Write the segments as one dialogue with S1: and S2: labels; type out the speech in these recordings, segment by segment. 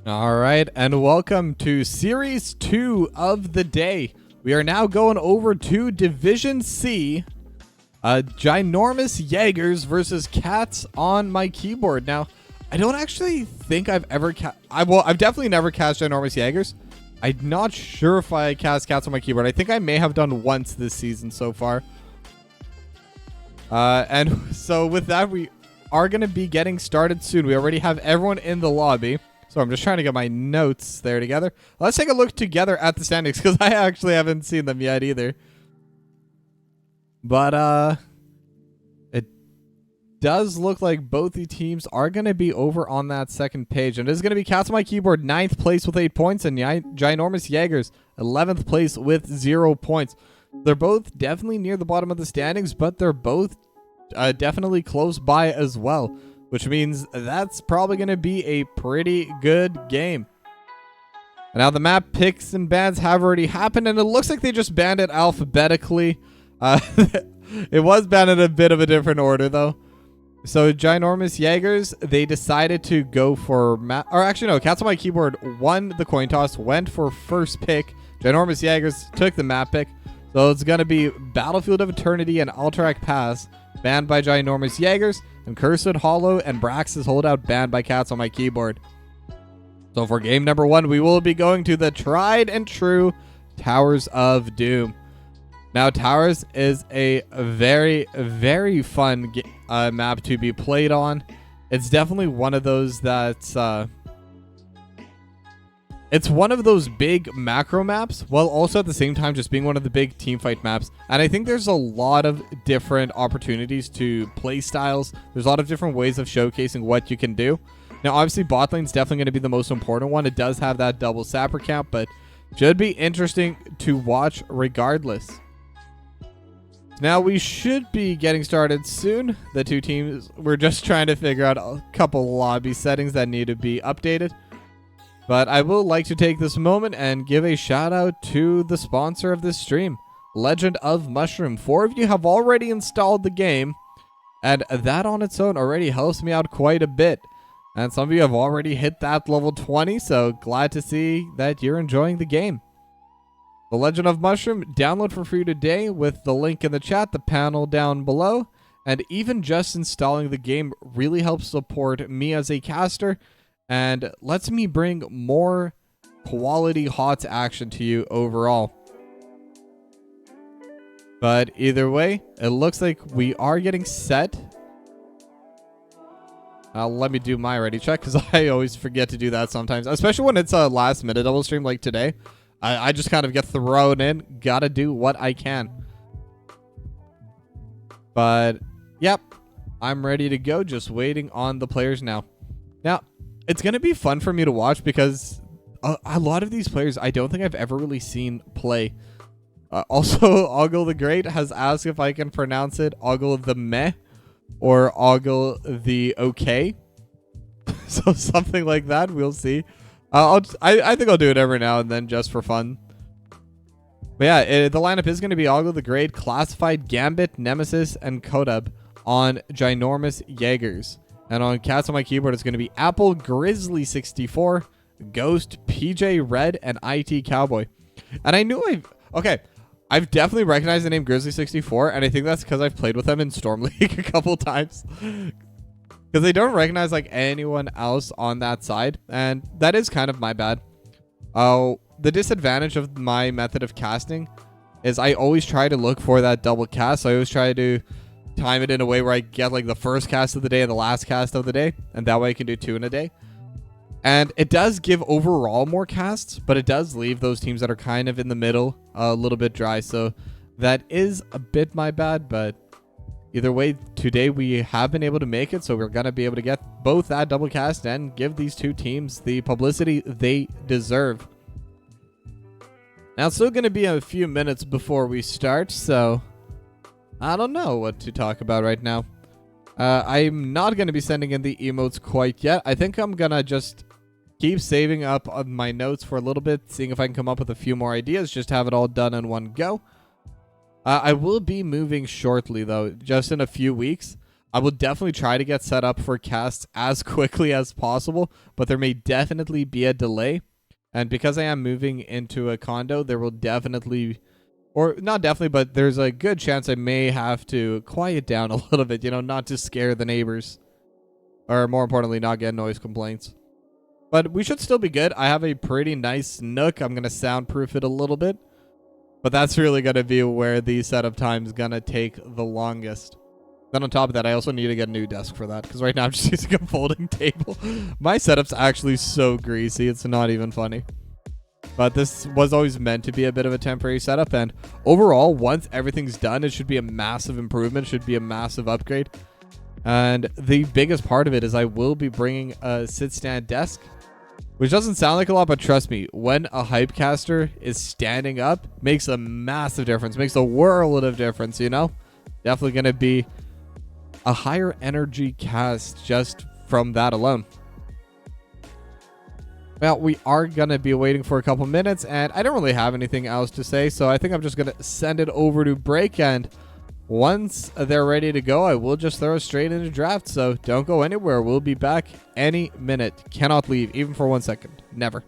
S1: All right, and welcome to Series 2 of the day. We are now going over to Division C, Ginormous Jaegars versus Cats on my keyboard. Now, I don't actually think I've ever I've definitely never cast Ginormous Jaegars. I'm not sure if I cast Cats on my keyboard. I think I may have done once this season so far. And so with that, we are going to be getting started soon. We already have everyone in the lobby. So I'm just trying to get my notes there together. Let's take a look together at the standings because I actually haven't seen them yet either. But it does look like both the teams are going to be over on that second page. And it is going to be Cats on my keyboard, 9th place with 8 points, and Ginormous Jaegars, 11th place with 0 points. They're both definitely near the bottom of the standings, but they're both definitely close by as well, which means that's probably going to be a pretty good game. Now the map picks and bans have already happened, and it looks like they just banned it alphabetically. It was banned in a bit of a different order, though. So Ginormous Jaegars, they decided to go for Cats on my keyboard won the coin toss, went for first pick. Ginormous Jaegars took the map pick. So it's going to be Battlefield of Eternity and Alterac Pass banned by Ginormous Jaegars, and Cursed Hollow and Brax's Holdout banned by Cats on my keyboard. So for game number 1, we will be going to the tried and true Towers of Doom. Now, Towers is a very, very fun map to be played on. It's definitely one of those that's... It's one of those big macro maps, while also at the same time just being one of the big teamfight maps. And I think there's a lot of different opportunities to play styles. There's a lot of different ways of showcasing what you can do. Now, obviously, bot lane's definitely going to be the most important one. It does have that double sapper count, but should be interesting to watch regardless. Now, we should be getting started soon. The two teams, we're just trying to figure out a couple lobby settings that need to be updated. But I will like to take this moment and give a shout out to the sponsor of this stream, Legend of Mushroom. 4 of you have already installed the game, and that on its own already helps me out quite a bit. And some of you have already hit that level 20, so glad to see that you're enjoying the game. The Legend of Mushroom, download for free today with the link in the chat, the panel down below. And even just installing the game really helps support me as a caster, and lets me bring more quality HOTS action to you overall. But either way, it looks like we are getting set. Let me do my ready check, because I always forget to do that sometimes, especially when it's a last minute double stream like today. I just kind of get thrown in, gotta do what I can. But yep, I'm ready to go, just waiting on the players now. Now, it's going to be fun for me to watch because a lot of these players I don't think I've ever really seen play. Also, Ogle the Great has asked if I can pronounce it Ogle the Meh or Ogle the Okay. So something like that. We'll see. I think I'll do it every now and then just for fun. But yeah, the lineup is going to be Ogle the Great, Classified, Gambit, Nemesis, and Kodab on Ginormous Jaegars. And on Cats on my keyboard, it's going to be Apple, Grizzly 64, Ghost, PJ Red, and IT Cowboy. And I knew I've definitely recognized the name Grizzly 64, and I think that's because I've played with them in Storm League a couple times. Because they don't recognize like anyone else on that side, and that is kind of my bad. The disadvantage of my method of casting is I always try to look for that double cast. So I always try to time it in a way where I get like the first cast of the day and the last cast of the day, and that way I can do 2 in a day. And it does give overall more casts, but it does leave those teams that are kind of in the middle a little bit dry. So that is a bit my bad, but either way, today we have been able to make it, so we're gonna be able to get both that double cast and give these two teams the publicity they deserve. Now it's still gonna be a few minutes before we start, so I don't know what to talk about right now. I'm not going to be sending in the emotes quite yet. I think I'm going to just keep saving up on my notes for a little bit, seeing if I can come up with a few more ideas, just have it all done in one go. I will be moving shortly, though, just in a few weeks. I will definitely try to get set up for casts as quickly as possible, but there may definitely be a delay. And because I am moving into a condo, there will definitely, or not definitely, but there's a good chance I may have to quiet down a little bit, you know, not to scare the neighbors. Or more importantly, not get noise complaints. But we should still be good. I have a pretty nice nook. I'm going to soundproof it a little bit. But that's really going to be where the setup time is going to take the longest. Then on top of that, I also need to get a new desk for that. Because right now I'm just using a folding table. My setup's actually so greasy. It's not even funny. But this was always meant to be a bit of a temporary setup. And overall, once everything's done, it should be a massive improvement. It should be a massive upgrade. And the biggest part of it is I will be bringing a sit-stand desk. Which doesn't sound like a lot, but trust me, when a hypecaster is standing up, makes a massive difference. Makes a world of difference, you know? Definitely going to be a higher energy cast just from that alone. Well, we are going to be waiting for a couple minutes, and I don't really have anything else to say, so I think I'm just going to send it over to break, and once they're ready to go, I will just throw straight into draft, so don't go anywhere. We'll be back any minute. Cannot leave, even for 1 second. Never.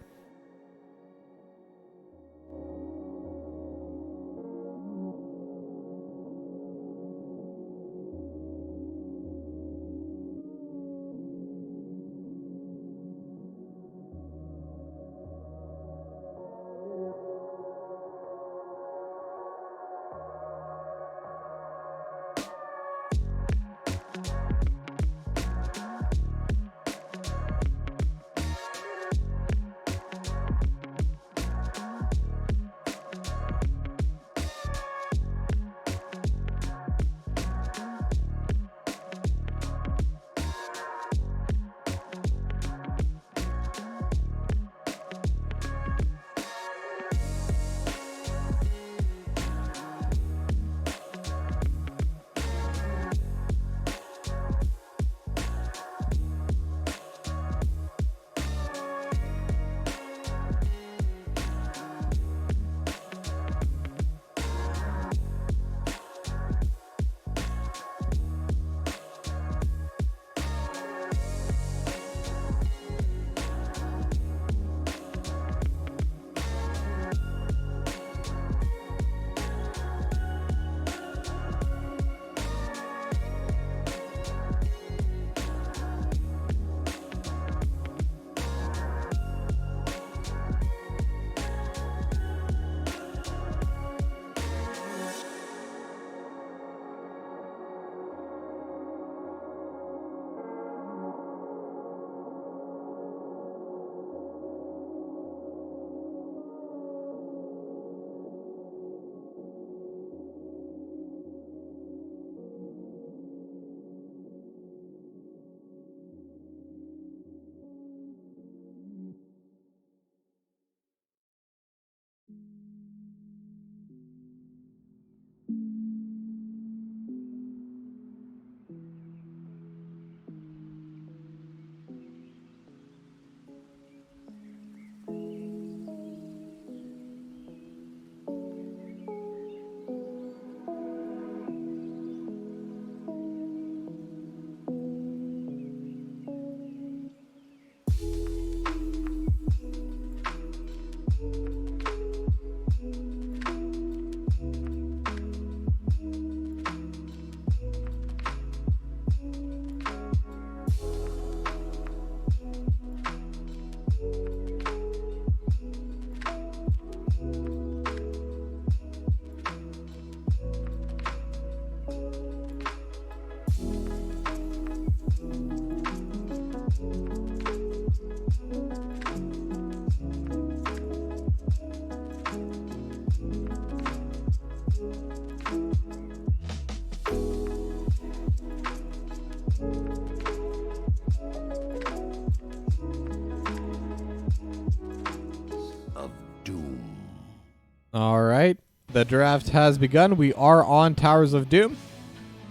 S1: All right, the draft has begun. We are on Towers of Doom.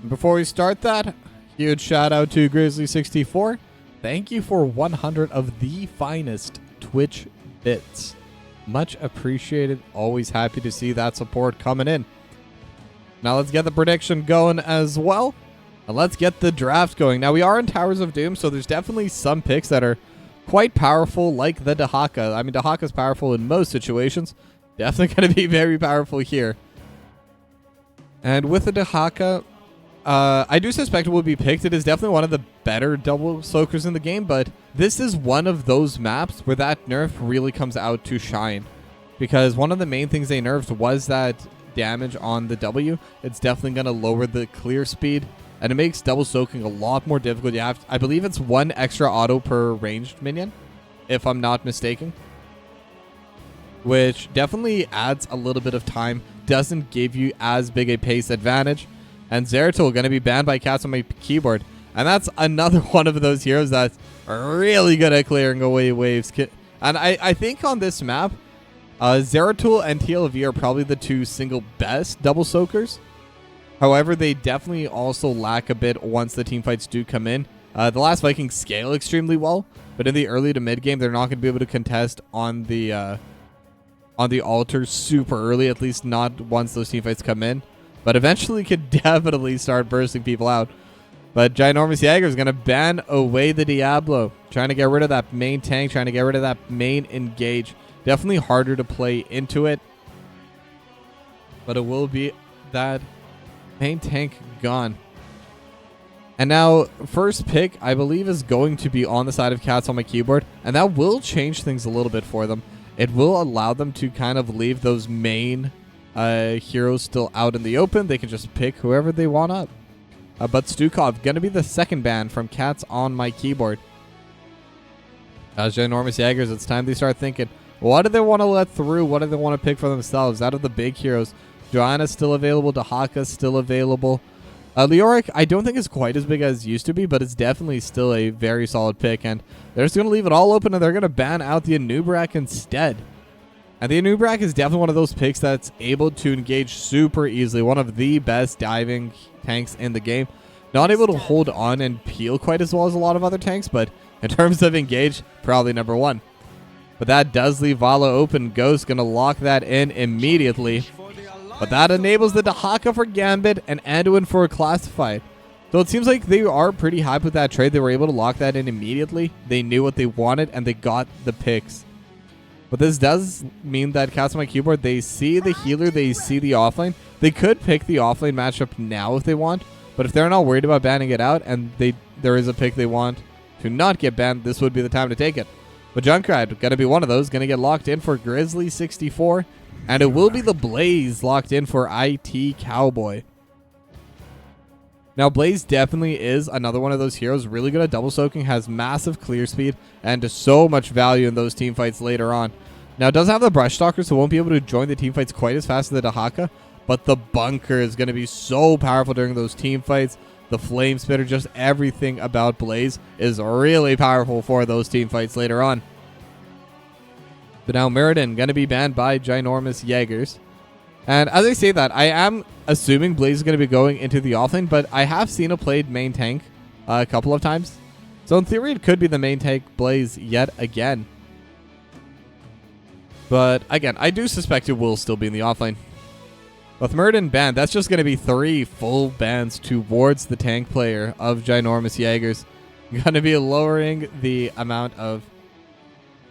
S1: Before we start that, huge shout out to Grizzly64. Thank you for 100 of the finest Twitch bits. Much appreciated. Always happy to see that support coming in. Now let's get the prediction going as well. And let's get the draft going. Now, we are in Towers of Doom, so there's definitely some picks that are quite powerful, like the Dahaka. I mean, Dahaka's powerful in most situations. Definitely going to be very powerful here. And with the Dahaka, I do suspect it will be picked. It is definitely one of the better double soakers in the game, but this is one of those maps where that nerf really comes out to shine. Because one of the main things they nerfed was that damage on the W. It's definitely going to lower the clear speed, and it makes double soaking a lot more difficult. You have, I believe it's 1 extra auto per ranged minion, if I'm not mistaken. Which definitely adds a little bit of time, doesn't give you as big a pace advantage. And Zeratul going to be banned by cats on my keyboard. And that's another one of those heroes that's really good at clearing away waves. And I think on this map, Zeratul and TLV are probably the 2 single best double soakers. However, they definitely also lack a bit once the team fights do come in. The last Vikings scale extremely well, but in the early to mid game, they're not going to be able to contest on the altar super early, at least not once those team fights come in. But eventually could definitely start bursting people out. But Ginormous Jaegars is going to ban away the Diablo. Trying to get rid of that main tank, trying to get rid of that main engage. Definitely harder to play into it. But it will be that main tank gone. And now, first pick, I believe, is going to be on the side of cats on my keyboard. And that will change things a little bit for them. It will allow them to kind of leave those main heroes still out in the open. They can just pick whoever they want up. But Stukov going to be the second ban from cats on my keyboard. As Ginormous Jaegars, it's time they start thinking, what do they want to let through? What do they want to pick for themselves out of the big heroes? Joanna's still available. Dahaka's still available. Leoric, I don't think is quite as big as it used to be, but it's definitely still a very solid pick. And they're just going to leave it all open, and they're going to ban out the Anubrak instead. And the Anubrak is definitely one of those picks that's able to engage super easily. One of the best diving tanks in the game. Not able to hold on and peel quite as well as a lot of other tanks, but in terms of engage, probably number 1. But that does leave Vala open. Ghost going to lock that in immediately. But that enables the Dahaka for Gambit and Anduin for a Classified. So it seems like they are pretty happy with that trade. They were able to lock that in immediately. They knew what they wanted, and they got the picks. But this does mean that cats on my keyboard, they see the healer, they see the offlane. They could pick the offlane matchup now if they want. But if they're not worried about banning it out, and there is a pick they want to not get banned, this would be the time to take it. But Junkrat, going to be one of those, going to get locked in for Grizzly 64. And it will be the Blaze locked in for IT Cowboy. Now, Blaze definitely is another one of those heroes. Really good at double soaking, has massive clear speed, and so much value in those team fights later on. Now, it does have the Brush Stalker, so won't be able to join the team fights quite as fast as the Dahaka. But the Bunker is going to be so powerful during those team fights. The Flame Spitter, just everything about Blaze is really powerful for those team fights later on. But now Muradin going to be banned by Ginormous Jaegars. And as I say that, I am assuming Blaze is going to be going into the offlane, but I have seen it played main tank a couple of times. So in theory, it could be the main tank Blaze yet again. But again, I do suspect it will still be in the offlane. With Muradin banned, that's just going to be 3 full bans towards the tank player of Ginormous Jaegars. Going to be lowering the amount of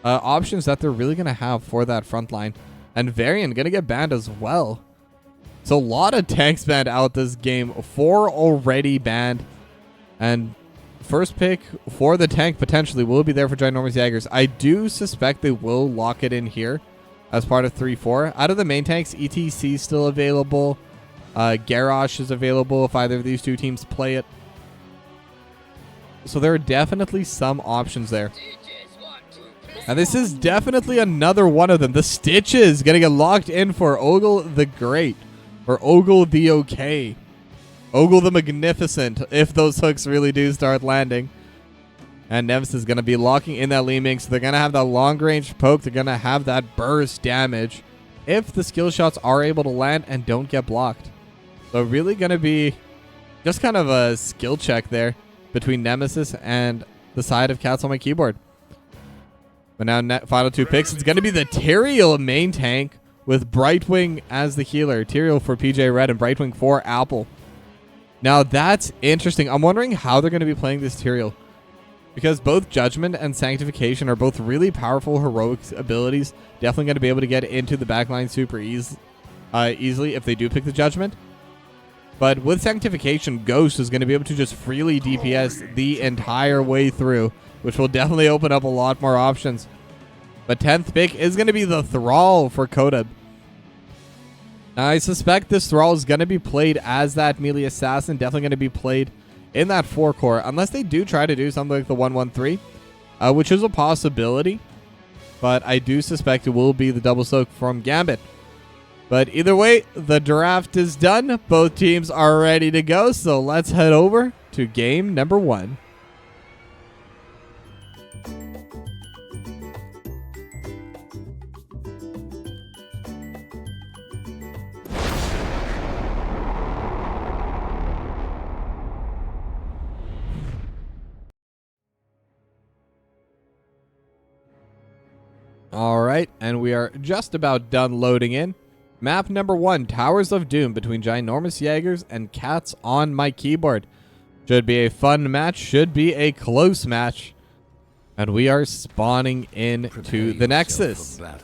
S1: options that they're really going to have for that front line. And Varian going to get banned as well. So a lot of tanks banned out this game. 4 already banned. And first pick for the tank potentially will be there for Ginormous Jaegars. I do suspect they will lock it in here as part of 3-4. Out of the main tanks, ETC is still available. Garrosh is available if either of these 2 teams play it. So there are definitely some options there. And this is definitely another one of them. The Stitches going to get locked in for Ogle the Great. Or Ogle the Okay. Ogle the Magnificent, if those hooks really do start landing. And Nemesis is going to be locking in that Li Ming, so they're going to have that long-range poke. They're going to have that burst damage if the skill shots are able to land and don't get blocked. So really going to be just kind of a skill check there between Nemesis and the side of cats on my keyboard. But now final 2 picks. It's going to be the Tyrael main tank with Brightwing as the healer. Tyrael for PJ Red and Brightwing for Apple. Now that's interesting. I'm wondering how they're going to be playing this Tyrael, because both Judgment and Sanctification are both really powerful heroic abilities. Definitely going to be able to get into the backline super easily if they do pick the Judgment. But with Sanctification, Ghost is going to be able to just freely DPS the entire way through, which will definitely open up a lot more options. But 10th pick is going to be the Thrall for Kodab. Now, I suspect this Thrall is going to be played as that melee assassin, definitely going to be played in that 4-core, unless they do try to do something like the 1-1-3, which is a possibility. But I do suspect it will be the double soak from Gambit. But either way, the draft is done. Both teams are ready to go. So let's head over to game number 1. All right, and we are just about done loading in. Map number 1, Towers of Doom between Ginormous Jaegars and Cats on my keyboard. Should be a fun match, should be a close match. And we are spawning into the Nexus. I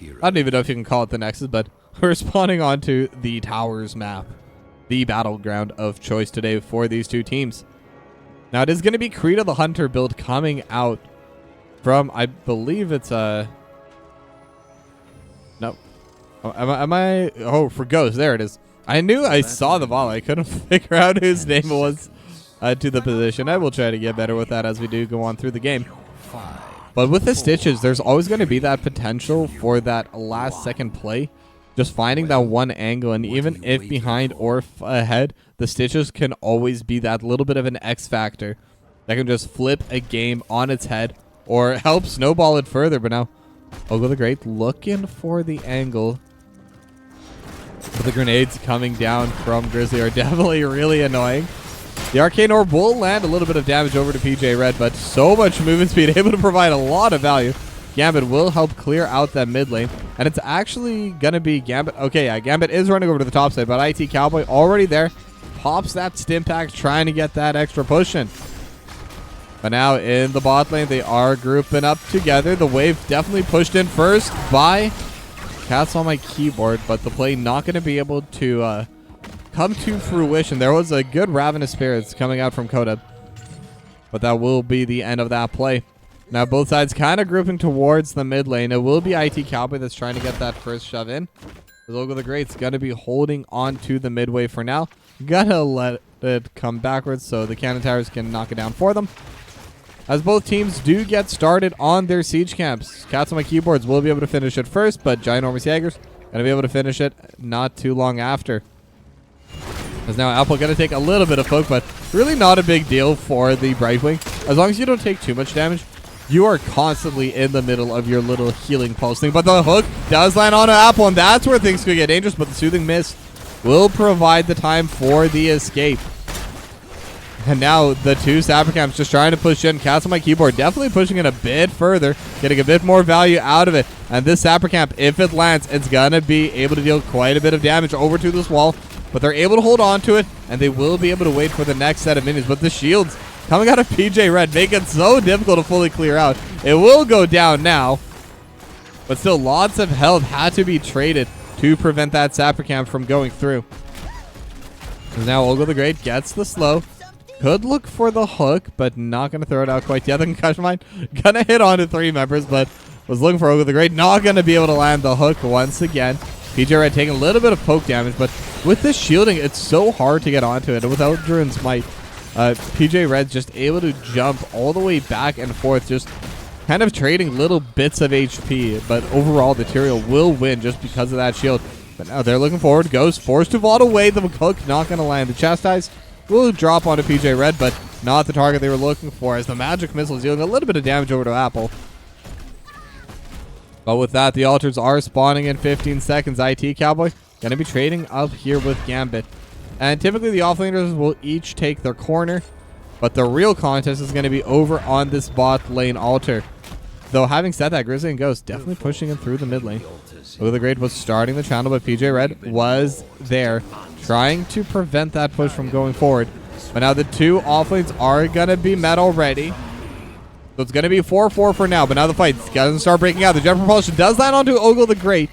S1: don't even know if you can call it the Nexus, but we're spawning onto the Towers map, the battleground of choice today for these two teams. Now, it is going to be Krita the Hunter build coming out from, I believe it's a... No. Am I? Oh, for Ghost. There it is. I knew I saw the volley. I couldn't figure out whose name it was to the position. I will try to get better with that as we do go on through the game. But with the Stitches, there's always going to be that potential for that last second play. Just finding that one angle, and even if behind or ahead, the Stitches can always be that little bit of an X factor that can just flip a game on its head or help snowball it further. But now, Ogo the Great looking for the angle. But the grenades coming down from Grizzly are definitely really annoying. The Arcane Orb will land a little bit of damage over to PJ Red, but so much movement speed, able to provide a lot of value. Gambit will help clear out that mid lane, and it's actually going to be Gambit. Okay, yeah, Gambit is running over to the top side, but IT Cowboy already there. Pops that stim pack, trying to get that extra push in. But now in the bot lane, they are grouping up together. The wave definitely pushed in first by Cats on my keyboard, but the play not going to be able to come to fruition. There was a good Ravenous Spirits coming out from Kodab, but that will be the end of that play. Now both sides kind of grouping towards the mid lane. It will be IT Cowboy that's trying to get that first shove in. Ogo the Great's going to be holding on to the midway for now. Gonna let it come backwards so the cannon towers can knock it down for them. As both teams do get started on their siege camps, Cats on my keyboards will be able to finish it first, but Ginormous Jaegars going to be able to finish it not too long after. As now Apple going to take a little bit of poke, but really not a big deal for the Brightwing. As long as you don't take too much damage, you are constantly in the middle of your little healing pulse thing. But the hook does land on Apple, and that's where things could get dangerous, but the Soothing Mist will provide the time for the escape. And now the two Sapper Camps just trying to push in. Cats on my keyboard definitely pushing it a bit further, getting a bit more value out of it. And this Sapper Camp, if it lands, it's going to be able to deal quite a bit of damage over to this wall. But they're able to hold on to it, and they will be able to wait for the next set of minions. But the shields coming out of PJ Red make it so difficult to fully clear out. It will go down now, but still lots of health had to be traded to prevent that Sapper Camp from going through. And now Ogo the Great gets the slow. Could look for the hook, but not going to throw it out quite yet. The concussion mine going to hit onto 3 members, but was looking for Ogo the Great. Not going to be able to land the hook once again. PJ Red taking a little bit of poke damage, but with this shielding, it's so hard to get onto it. And without Druin's Might, PJ Red's just able to jump all the way back and forth, just kind of trading little bits of HP. But overall, the Tyrael will win just because of that shield. But now they're looking forward. Goes forced to vault away. The hook not going to land. The Chastise will drop onto PJ Red, but not the target they were looking for, as the magic missile is dealing a little bit of damage over to Apple. But with that, the altars are spawning in 15 seconds. IT Cowboy going to be trading up here with Gambit. And typically the offlaners will each take their corner, but the real contest is going to be over on this bot lane altar. Though having said that, Grizzly and Ghost definitely pushing him through the mid lane. Look at the Great was starting the channel, but PJ Red was there trying to prevent that push from going forward. But now the two offlanes are going to be met already. So it's going to be 4-4 for now, but now the fight's going to start breaking out. The jet propulsion does land onto Ogle the Great,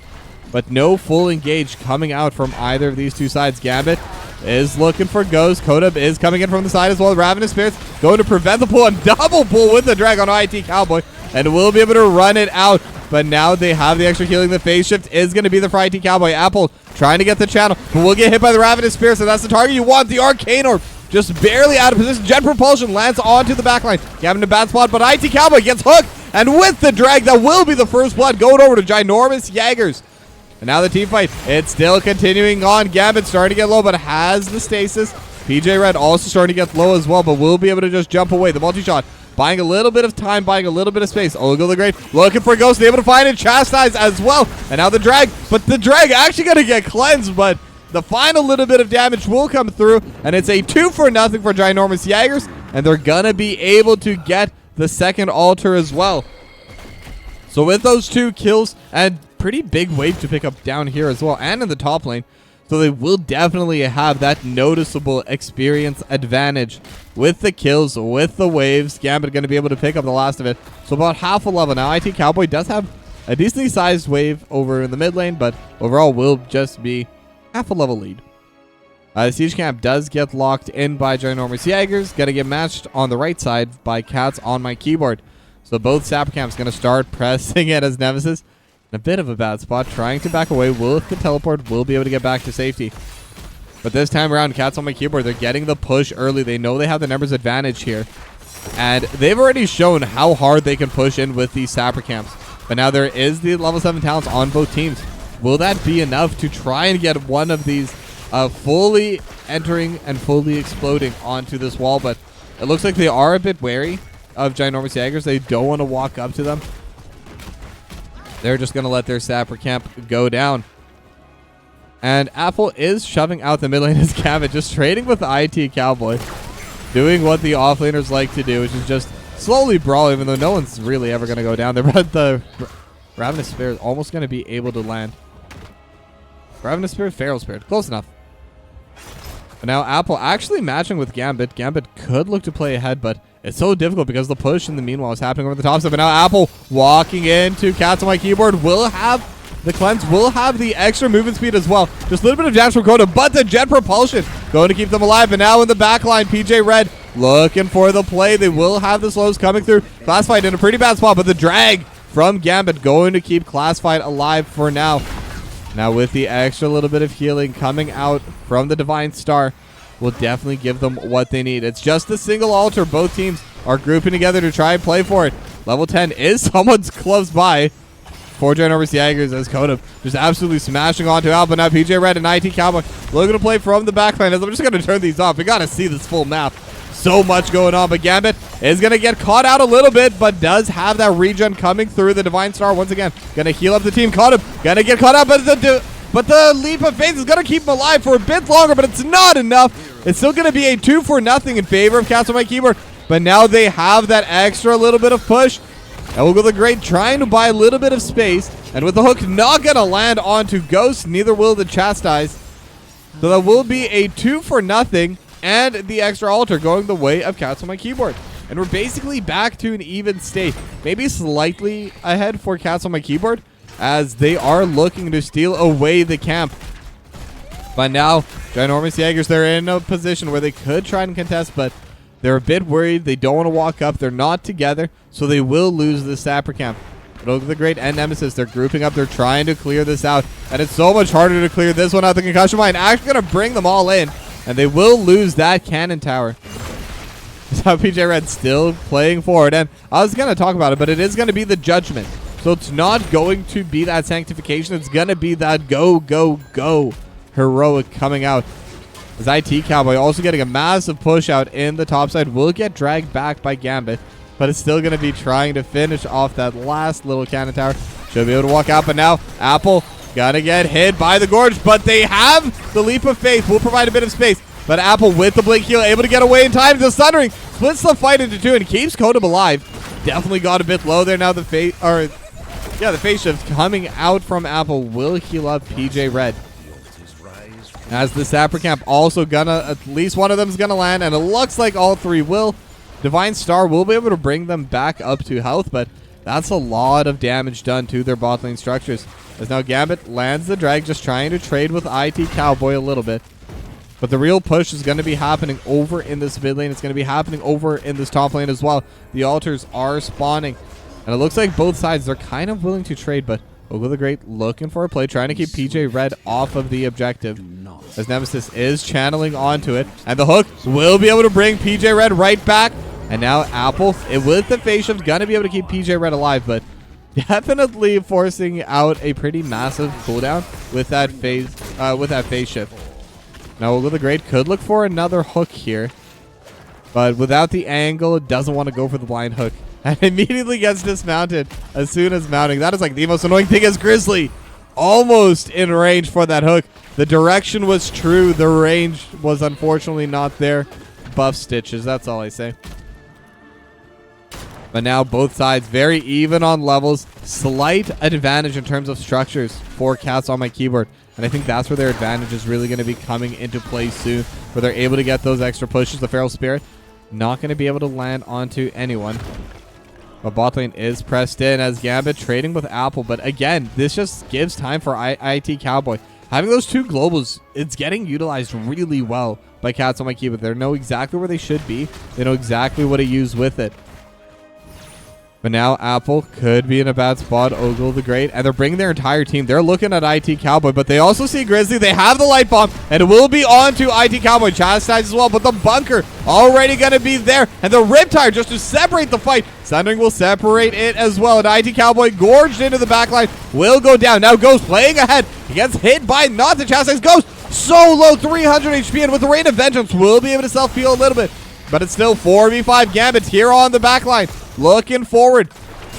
S1: but no full engage coming out from either of these two sides. Gambit is looking for Ghost. Kodab is coming in from the side as well. Ravenous Spirits going to prevent the pull and double pull with the drag on IT Cowboy, and will be able to run it out. But now they have the extra healing. The phase shift is going to be the for IT Cowboy. Apple trying to get the channel, but will get hit by the Ravenous Spirits, and that's the target you want. The Arcane Orb just barely out of position. Jet Propulsion lands onto the backline. Gavin in a bad spot, but IT Cowboy gets hooked, and with the drag, that will be the first blood going over to Ginormous Jaegars. And now the team fight, it's still continuing on. Gambit starting to get low, but has the stasis. PJ Red also starting to get low as well, but will be able to just jump away. The multi-shot buying a little bit of time, buying a little bit of space. Ogle the Great looking for Ghost, able to find it, chastise as well. And now the drag, but the drag actually going to get cleansed, but the final little bit of damage will come through, and it's a 2-0 for Ginormous Jaegars, and they're going to be able to get the second altar as well. So with those 2 kills, and pretty big wave to pick up down here as well, and in the top lane, so they will definitely have that noticeable experience advantage with the kills, with the waves. Gambit going to be able to pick up the last of it. So about half a level now. IT Cowboy does have a decently sized wave over in the mid lane, but overall will just be half a level lead. Siege Camp does get locked in by Ginormous Jaegars. Going to get matched on the right side by Cats on my keyboard. So both Sapper Camps going to start pressing it as Nemesis. In a bit of a bad spot, trying to back away. Will the teleport will be able to get back to safety. But this time around, Cats on my keyboard, they're getting the push early. They know they have the numbers advantage here. And they've already shown how hard they can push in with these Sapper Camps. But now there is the level 7 talents on both teams. Will that be enough to try and get one of these fully entering and fully exploding onto this wall? But it looks like they are a bit wary of Ginormous Jaegars. They don't want to walk up to them. They're just going to let their Sapper Camp go down. And Apple is shoving out the mid lane as Gambit, just trading with the IT Cowboy. Doing what the offlaners like to do, which is just slowly brawl, even though no one's really ever going to go down there. But the Ravenous Spirit is almost going to be able to land. Ravenous Spirit, Feral Spirit. Close enough. But now Apple actually matching with Gambit. Gambit could look to play ahead, but it's so difficult because the push in the meanwhile is happening over the top step. But now Apple walking into Cats on my keyboard will have the cleanse, will have the extra movement speed as well. Just a little bit of damage from Coda, but the jet propulsion going to keep them alive. And now in the back line, PJ Red looking for the play. They will have the slows coming through. Classified in a pretty bad spot, but the drag from Gambit going to keep Classified alive for now. Now with the extra little bit of healing coming out from the Divine Star, will definitely give them what they need. It's just a single altar. Both teams are grouping together to try and play for it. Level 10 is someone's close by for Ginormous Jaegars as Coda just absolutely smashing onto Alpha. Now PJ Red and IT Cowboy looking to play from the backline. I'm just going to turn these off. We got to see this full map. So much going on, but Gambit is going to get caught out a little bit, but does have that regen coming through. The Divine Star once again going to heal up the team. Caught him, going to get caught up, but the leap of faith is going to keep him alive for a bit longer, but it's not enough. It's still going to be a 2-0 in favor of Cats on my keyboard, but now they have that extra little bit of push. Ogle the Great trying to buy a little bit of space, and with the hook not going to land onto Ghost, neither will the Chastise. So that will be a 2-0, and the extra altar going the way of Cats on my keyboard. And we're basically back to an even state. Maybe slightly ahead for Cats on my keyboard, as they are looking to steal away the camp. But now, Ginormous Jaegars, they're in a position where they could try and contest, but they're a bit worried. They don't want to walk up. They're not together, so they will lose the Sapper Camp. But Ogle the Great and Nemesis, they're grouping up. They're trying to clear this out, and it's so much harder to clear this one out. The Concussion Mine actually going to bring them all in, and they will lose that Cannon Tower. So PJ Red still playing forward, and I was going to talk about it, but it is going to be the Judgment. So it's not going to be that Sanctification. It's going to be that go, go, go heroic coming out. As IT Cowboy also getting a massive push out in the top side, will get dragged back by Gambit, but it's still going to be trying to finish off that last little Cannon Tower. Should be able to walk out, but now Apple gonna get hit by the Gorge, but they have the Leap of Faith. Will provide a bit of space, but Apple with the Blink Heal able to get away in time. The Sundering splits the fight into two and keeps Kodam alive. definitely got a bit low there. Now the face shift coming out from Apple will heal up PJ Red. As the Sapper Camp also gonna, at least one of them is gonna land, and it looks like all three will. Divine Star will be able to bring them back up to health, but that's a lot of damage done to their bot lane structures. As now Gambit lands the drag, just trying to trade with IT Cowboy a little bit. But the real push is going to be happening over in this mid lane. It's going to be happening over in this top lane as well. The altars are spawning. And it looks like both sides, they're kind of willing to trade, but Ogo the Great looking for a play, trying to keep PJ Red off of the objective. As Nemesis is channeling onto it. And the hook will be able to bring PJ Red right back. And now Apple, with the phase shift, going to be able to keep PJ Red alive, but definitely forcing out a pretty massive cooldown with that phase shift. Now Ogo the Great could look for another hook here, but without the angle, it doesn't want to go for the blind hook. And immediately gets dismounted as soon as mounting. That is like the most annoying thing, as Grizzly almost in range for that hook. The direction was true. The range was unfortunately not there. Buff stitches, that's all I say. But now both sides very even on levels. Slight advantage in terms of structures for Cats on my keyboard. And I think that's where their advantage is really going to be coming into play soon, where they're able to get those extra pushes. The Feral Spirit not going to be able to land onto anyone. But bot lane is pressed in as Gambit trading with Apple. But again, this just gives time for IT Cowboy. Having those two globals, it's getting utilized really well by Cats on my keyboard. They know exactly where they should be. They know exactly what to use with it. But now Apple could be in a bad spot. Ogle the Great. And they're bringing their entire team. They're looking at IT Cowboy. But they also see Grizzly. They have the light bomb. And it will be on to IT Cowboy. Chastise as well. But the bunker already going to be there. And the Riptire just to separate the fight. Sundering will separate it as well. And IT Cowboy gorged into the backline. Will go down. Now Ghost playing ahead. He gets hit by not the Chastise. Ghost so low. 300 HP. And with the Rain of Vengeance, will be able to self-heal a little bit. But it's still 4v5 Gambit here on the backline. Looking forward.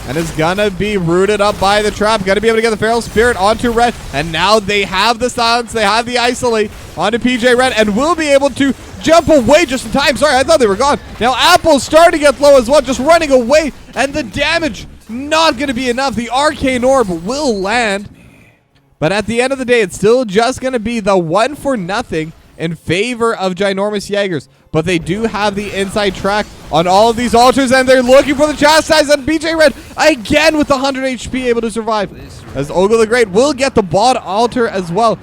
S1: And is gonna be rooted up by the trap. Gonna be able to get the Feral Spirit onto Red. And now they have the silence. They have the isolate onto PJ Red. And will be able to jump away just in time. Sorry, I thought they were gone. Now Apple's starting to get low as well. Just running away. And the damage not gonna be enough. The Arcane Orb will land. But at the end of the day, it's still just gonna be the 1-for-0 in favor of Ginormous Jaegars. But they do have the inside track on all of these altars, and they're looking for the Chastise, and PJ Red again with the 100 HP able to survive. As Ogle the Great will get the bot altar as well.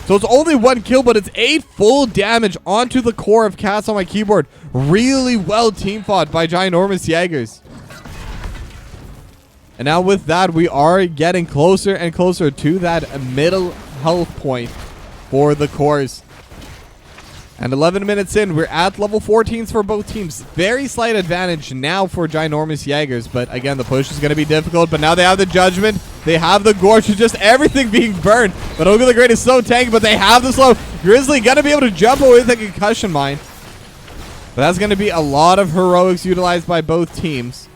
S1: So it's only 1 kill, but it's 8 full damage onto the core of Cats on my keyboard. Really well team fought by Ginormous Jaegars. And now with that, we are getting closer and closer to that middle health point for the cores. And 11 minutes in, we're at level 14s for both teams. Very slight advantage now for Ginormous Jaegars. But again, the push is going to be difficult. But now they have the Judgment. They have the Gorge. Just everything being burned. But Ogle the Great is so tanky. But they have the slow. Grizzly going to be able to jump away with a concussion mine. But that's going to be a lot of heroics utilized by both teams.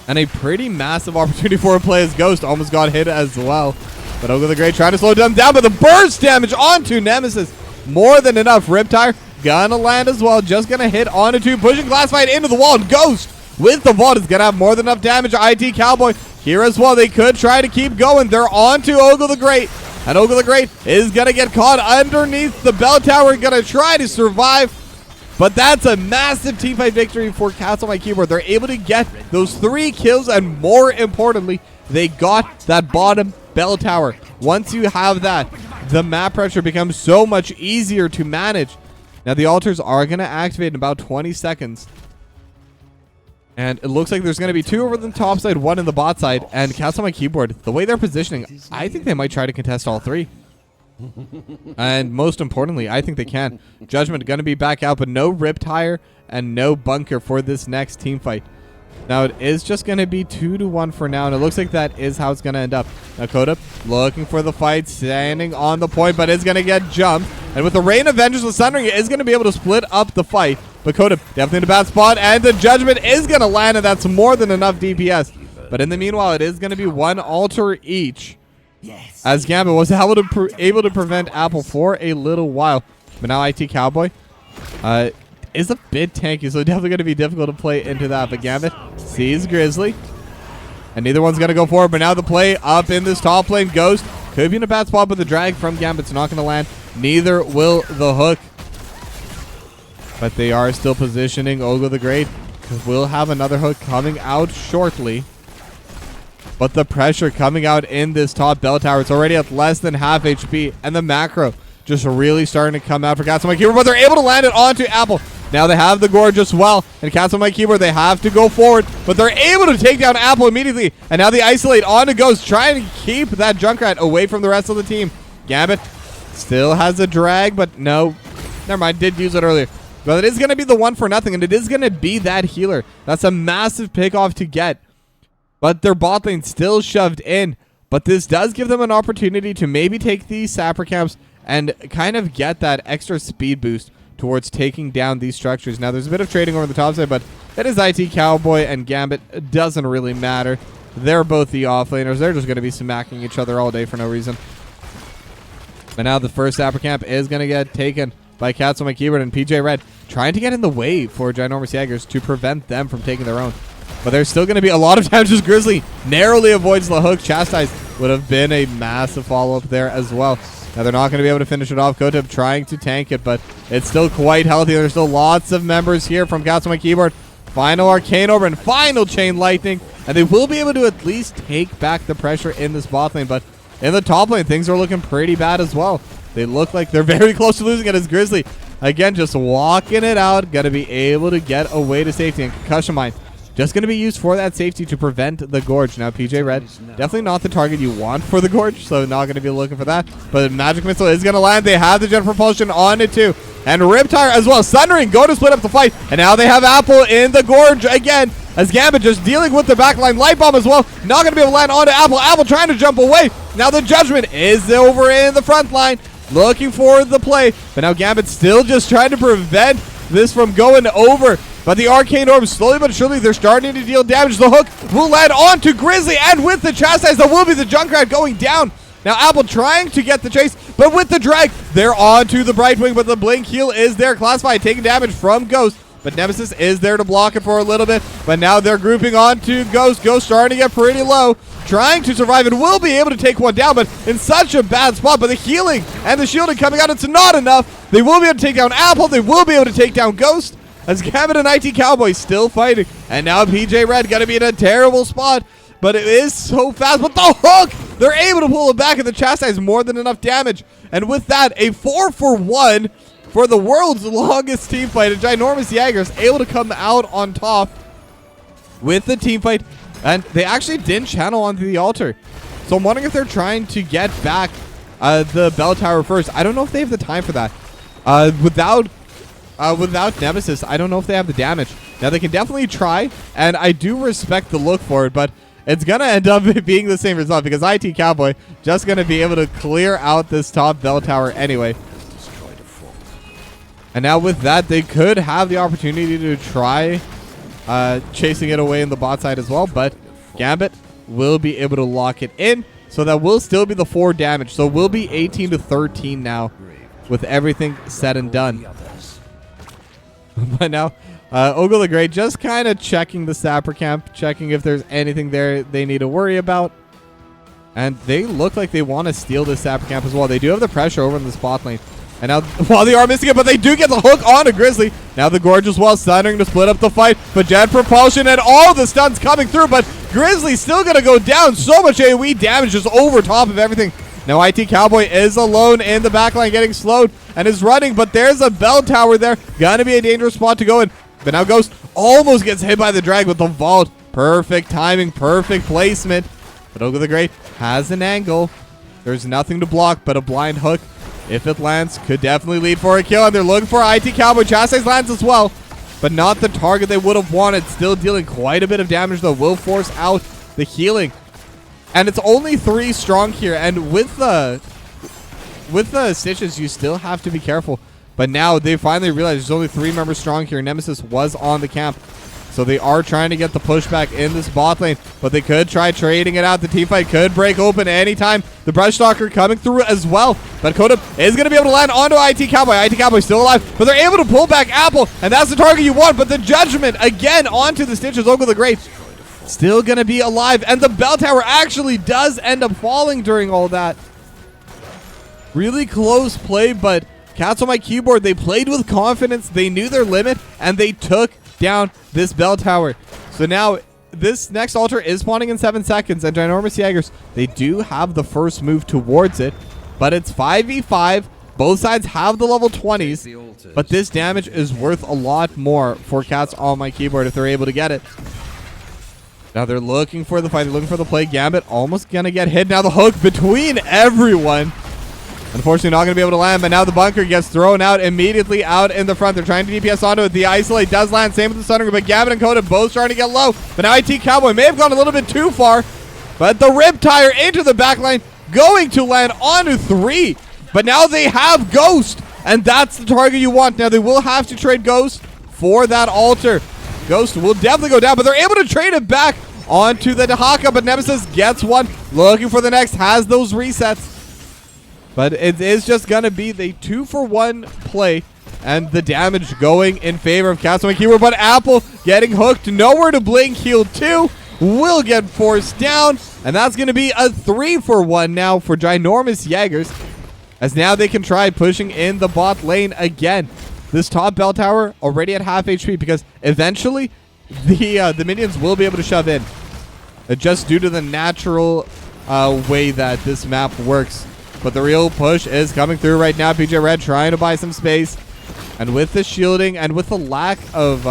S1: And a pretty massive opportunity for a play as Ghost almost got hit as well. But Ogle the Great trying to slow them down. But the burst damage onto Nemesis. More than enough. Riptire gonna land as well. Just gonna hit onto 2. Pushing Glassfight into the wall. Ghost with the vault is gonna have more than enough damage. IT Cowboy here as well. They could try to keep going. They're on to Ogle the Great. And Ogle the Great is gonna get caught underneath the bell tower. Gonna try to survive. But that's a massive teamfight victory for Cats on my keyboard. They're able to get those 3 kills. And more importantly, they got that bottom bell tower. Once you have that, the map pressure becomes so much easier to manage. Now the altars are going to activate in about 20 seconds. And it looks like there's going to be 2 over the top side, 1 in the bot side. And Cats on my keyboard, the way they're positioning, I think they might try to contest all 3. And most importantly, I think they can. Judgment going to be back out, but no Riptire and no bunker for this next team fight. Now it is just going to be 2-1 for now, and it looks like that is how it's going to end up. Now Coda looking for the fight, standing on the point, but is going to get jumped. And with the Rain of Vengeance with Sundering, it is going to be able to split up the fight. But Coda definitely in a bad spot, and the Judgment is going to land, and that's more than enough DPS. But in the meanwhile, it is going to be 1 altar each. Yes. As Gambit was able to prevent Apple for a little while. But now IT Cowboy is a bit tanky, so definitely going to be difficult to play into that. But Gambit sees Grizzly, and neither one's going to go forward. But now the play up in this top lane. Ghost could be in a bad spot, but the drag from Gambit's not going to land. Neither will the hook. But they are still positioning. Ogre the Great will have another hook coming out shortly. But the pressure coming out in this top bell tower, it's already at less than half HP. And the macro just really starting to come out for Cats on My Keyboard. But they're able to land it onto Apple. Now they have the Gorge as well. And Cats on My Keyboard, they have to go forward. But they're able to take down Apple immediately. And now they isolate onto Ghost, trying to keep that Junkrat away from the rest of the team. Gambit still has a drag, but no. Never mind, did use it earlier. But it is going to be the 1-for-0, and it is going to be that healer. That's a massive pickoff to get. But their bot lane still shoved in. But this does give them an opportunity to maybe take these sapper camps and kind of get that extra speed boost towards taking down these structures. Now, there's a bit of trading over the top side, but it is IT Cowboy and Gambit. It doesn't really matter. They're both the offlaners. They're just going to be smacking each other all day for no reason. But now the first sapper camp is going to get taken by Cats on My Keyboard, and PJ Red trying to get in the way for Ginormous Jaegars to prevent them from taking their own. But there's still going to be a lot of times as Grizzly narrowly avoids the hook. Chastise would have been a massive follow-up there as well. Now they're not going to be able to finish it off. Kotib trying to tank it, but it's still quite healthy. There's still lots of members here from Cats on My Keyboard. Final Arcane Orb and final Chain Lightning, and they will be able to at least take back the pressure in this bot lane. But in the top lane, things are looking pretty bad as well. They look like they're very close to losing it as Grizzly, again, just walking it out. Got to be able to get away to safety. And Concussion Mine just going to be used for that safety to prevent the Gorge. Now, PJ Red, definitely not the target you want for the Gorge, so not going to be looking for that. But Magic Missile is going to land. They have the Jet Propulsion on it too. And Riptire as well. Sundering go to split up the fight. And now they have Apple in the Gorge again, as Gambit just dealing with the backline. Light Bomb as well. Not going to be able to land onto Apple. Apple trying to jump away. Now the Judgment is over in the front line, looking for the play. But now Gambit still just trying to prevent this from going over. But the Arcane Orb, slowly but surely, they're starting to deal damage. The hook will land onto Grizzly, and with the Chastise, that will be the Junkrat going down. Now Apple trying to get the chase, but with the drag, they're onto the Brightwing, but the Blink heal is there. Classified, taking damage from Ghost, but Nemesis is there to block it for a little bit. But now they're grouping onto Ghost. Ghost starting to get pretty low, trying to survive, and will be able to take one down, but in such a bad spot. But the healing and the shielding coming out, it's not enough. They will be able to take down Apple. They will be able to take down Ghost, as Gambit and IT Cowboy still fighting. And now PJ Red going to be in a terrible spot, but it is so fast. But the hook, they're able to pull it back, and the Chastise more than enough damage. And with that, a 4-for-1 for the world's longest team fight. And Ginormous Jaegars able to come out on top with the team fight. And they actually didn't channel onto the altar. So I'm wondering if they're trying to get back the bell tower first. I don't know if they have the time for that. Without Nemesis, I don't know if they have the damage. Now, they can definitely try, and I do respect the look for it, but it's going to end up being the same result, because IT Cowboy just going to be able to clear out this top bell tower anyway. And now with that, they could have the opportunity to try chasing it away in the bot side as well, but Gambit will be able to lock it in, so that will still be the 4 damage. So we'll be 18-13 now with everything said and done. But now, Ogre the Great just kind of checking the sapper camp, checking if there's anything there they need to worry about. And they look like they want to steal this sapper camp as well. They do have the pressure over in the spot lane. And now, while they are missing it, but they do get the hook onto Grizzly. Now the Gorge as well, starting to split up the fight. But Jet Propulsion and all the stuns coming through. But Grizzly's still going to go down. So much AoE damage just over top of everything. Now IT Cowboy is alone in the backline, getting slowed and is running, but there's a bell tower there. Gonna be a dangerous spot to go in. But now Ghost almost gets hit by the drag with the vault. Perfect timing, perfect placement. But Ogre the Great has an angle. There's nothing to block but a blind hook. If it lands, could definitely lead for a kill. And they're looking for IT Cowboy. Chastise lands as well, but not the target they would have wanted. Still dealing quite a bit of damage, though. Will force out the healing. And it's only 3 strong here, and with the stitches, you still have to be careful. But now they finally realize there's only 3 members strong here. Nemesis was on the camp. So they are trying to get the pushback in this bot lane, but they could try trading it out. The team fight could break open anytime. The Brush Stalker coming through as well. But Kodab is going to be able to land onto IT Cowboy. IT Cowboy still alive, but they're able to pull back Apple, and that's the target you want. But the Judgment, again, onto the Stitches. Ogre the Great still going to be alive, and the Bell Tower actually does end up falling during all that. Really close play, but Cats on My Keyboard, they played with confidence. They knew their limit, and they took down this Bell Tower. So now this next altar is spawning in 7 seconds, and Ginormous Jaegars, they do have the first move towards it, but it's 5v5. Both sides have the level 20s, but this damage is worth a lot more for Cats on My Keyboard if they're able to get it. Now they're looking for the fight. They're looking for the play. Gambit almost going to get hit. Now the hook between everyone. Unfortunately, not going to be able to land, but now the bunker gets thrown out immediately out in the front. They're trying to DPS onto it. The Isolate does land. Same with the Sunring, but Gambit and Coda both starting to get low. But now IT Cowboy may have gone a little bit too far, but the Riptire into the backline going to land onto 3. But now they have Ghost, and that's the target you want. Now they will have to trade Ghost for that altar. Ghost will definitely go down, but they're able to trade it back onto the Dahaka, but Nemesis gets one. Looking for the next, has those resets. But it is just going to be the 2-for-1 play, and the damage going in favor of Cats on My Keyboard. But Apple getting hooked, nowhere to blink. Heal 2 will get forced down, and that's going to be a 3-for-1 now for Ginormous Jaegars, as now they can try pushing in the bot lane again. This top Bell Tower already at half HP, because eventually the minions will be able to shove in, just due to the natural way that this map works. But the real push is coming through right now. PJ Red trying to buy some space. And with the shielding and with the lack of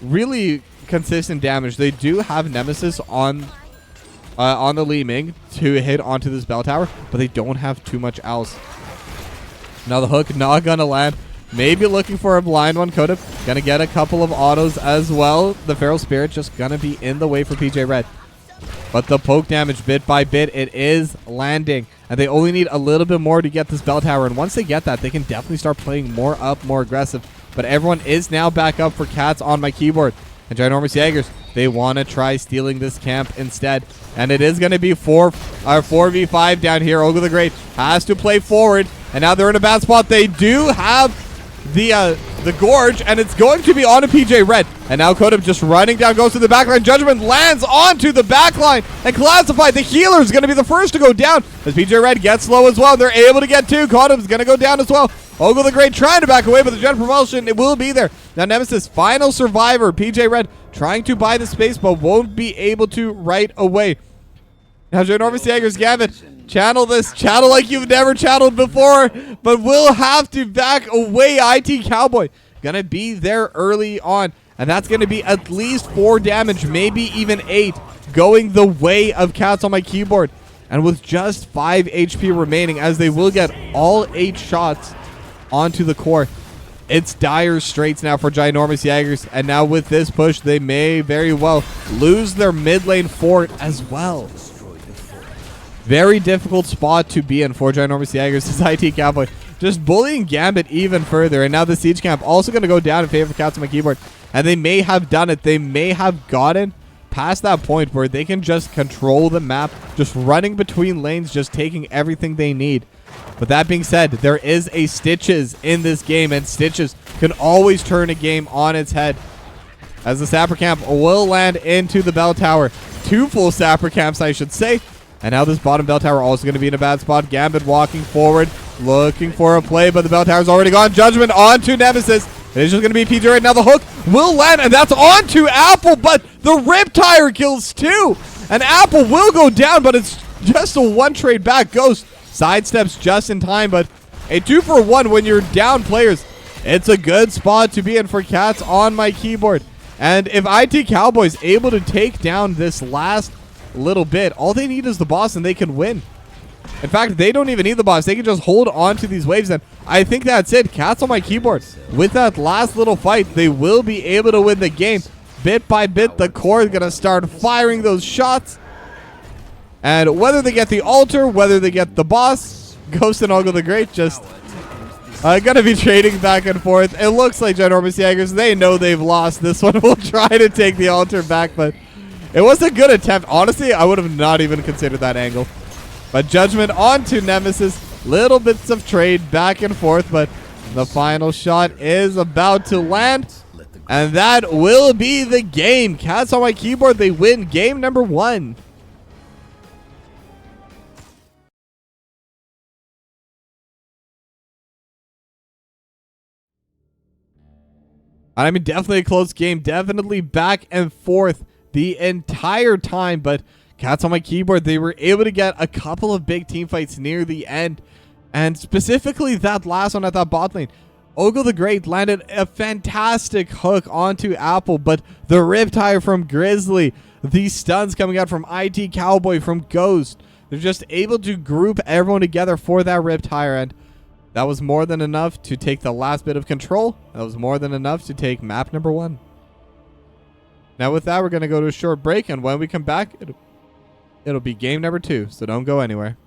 S1: really consistent damage, they do have Nemesis on the Li Ming to hit onto this Bell Tower, but they don't have too much else. Now the hook not going to land. Maybe looking for a blind one. Coda going to get a couple of autos as well. The Feral Spirit just going to be in the way for PJ Red. But the poke damage bit by bit, it is landing. And they only need a little bit more to get this Bell Tower. And once they get that, they can definitely start playing more up, more aggressive. But everyone is now back up for Cats on My Keyboard. And Ginormous Jaegars, they want to try stealing this camp instead. And it is going to be 4v5 down here. Ogre the Great has to play forward. And now they're in a bad spot. They do have the Gorge, and it's going to be onto PJ Red. And now Kodab just running down, goes to the backline. Judgment lands onto the backline, and Classified, the healer, is going to be the first to go down as PJ Red gets low as well. They're able to get 2. Kodab's going to go down as well. Ogre the Great trying to back away, but the Jet Propulsion, it will be there. Now Nemesis, final survivor. PJ Red trying to buy the space, but won't be able to right away. Now Ginormous Jaegars, Gavin, channel this. Channel like you've never channeled before, but we'll have to back away. IT Cowboy going to be there early on, and that's going to be at least 4 damage, maybe even 8, going the way of Cats on My Keyboard. And with just 5 HP remaining, as they will get all 8 shots onto the core, it's dire straits now for Ginormous Jaegars. And now with this push, they may very well lose their mid lane fort as well. Very difficult spot to be in for Ginormous Jaegars as IT Cowboy just bullying Gambit even further. And now the Siege Camp also going to go down in favor of Cats on My Keyboard. And they may have done it. They may have gotten past that point where they can just control the map, just running between lanes, just taking everything they need. But that being said, there is a Stitches in this game, and Stitches can always turn a game on its head. As the Sapper Camp will land into the Bell Tower. 2 full Sapper Camps, I should say. And now this bottom Bell Tower also going to be in a bad spot. Gambit walking forward, looking for a play, but the Bell Tower's already gone. Judgment onto Nemesis. It's just going to be PJ right now. The hook will land, and that's onto Apple, but the Riptire kills 2. And Apple will go down, but it's just a 1 trade back. Ghost sidesteps just in time, but a 2-for-1 when you're down players. It's a good spot to be in for Cats on My Keyboard. And if IT Cowboy's able to take down this last little bit, all they need is the boss and they can win. In fact, they don't even need the boss. They can just hold on to these waves, and I think that's it. Cats on My Keyboard, with that last little fight, they will be able to win the game. Bit by bit, the core is going to start firing those shots, and whether they get the altar, whether they get the boss, Ghost and Ogre the Great just Gonna be trading back and forth. It looks like Ginormous Jaegars, they know they've lost. This one will try to take the altar back, but it was a good attempt. Honestly, I would have not even considered that angle. But Judgment onto Nemesis. Little bits of trade back and forth, but the final shot is about to land. And that will be the game. Cats on my keyboard, they win game number 1. I mean, definitely a close game. Definitely back and forth the entire time. But Cats on my keyboard, they were able to get a couple of big team fights near the end. And specifically that last one at that bot lane. Ogle the Great landed a fantastic hook onto Apple. But the Riptire from Grizzly, these stuns coming out from IT Cowboy, from Ghost. They're just able to group everyone together for that Riptire. And that was more than enough to take the last bit of control. That was more than enough to take map number 1. Now with that, we're going to go to a short break. And when we come back, it'll be game number 2. So don't go anywhere.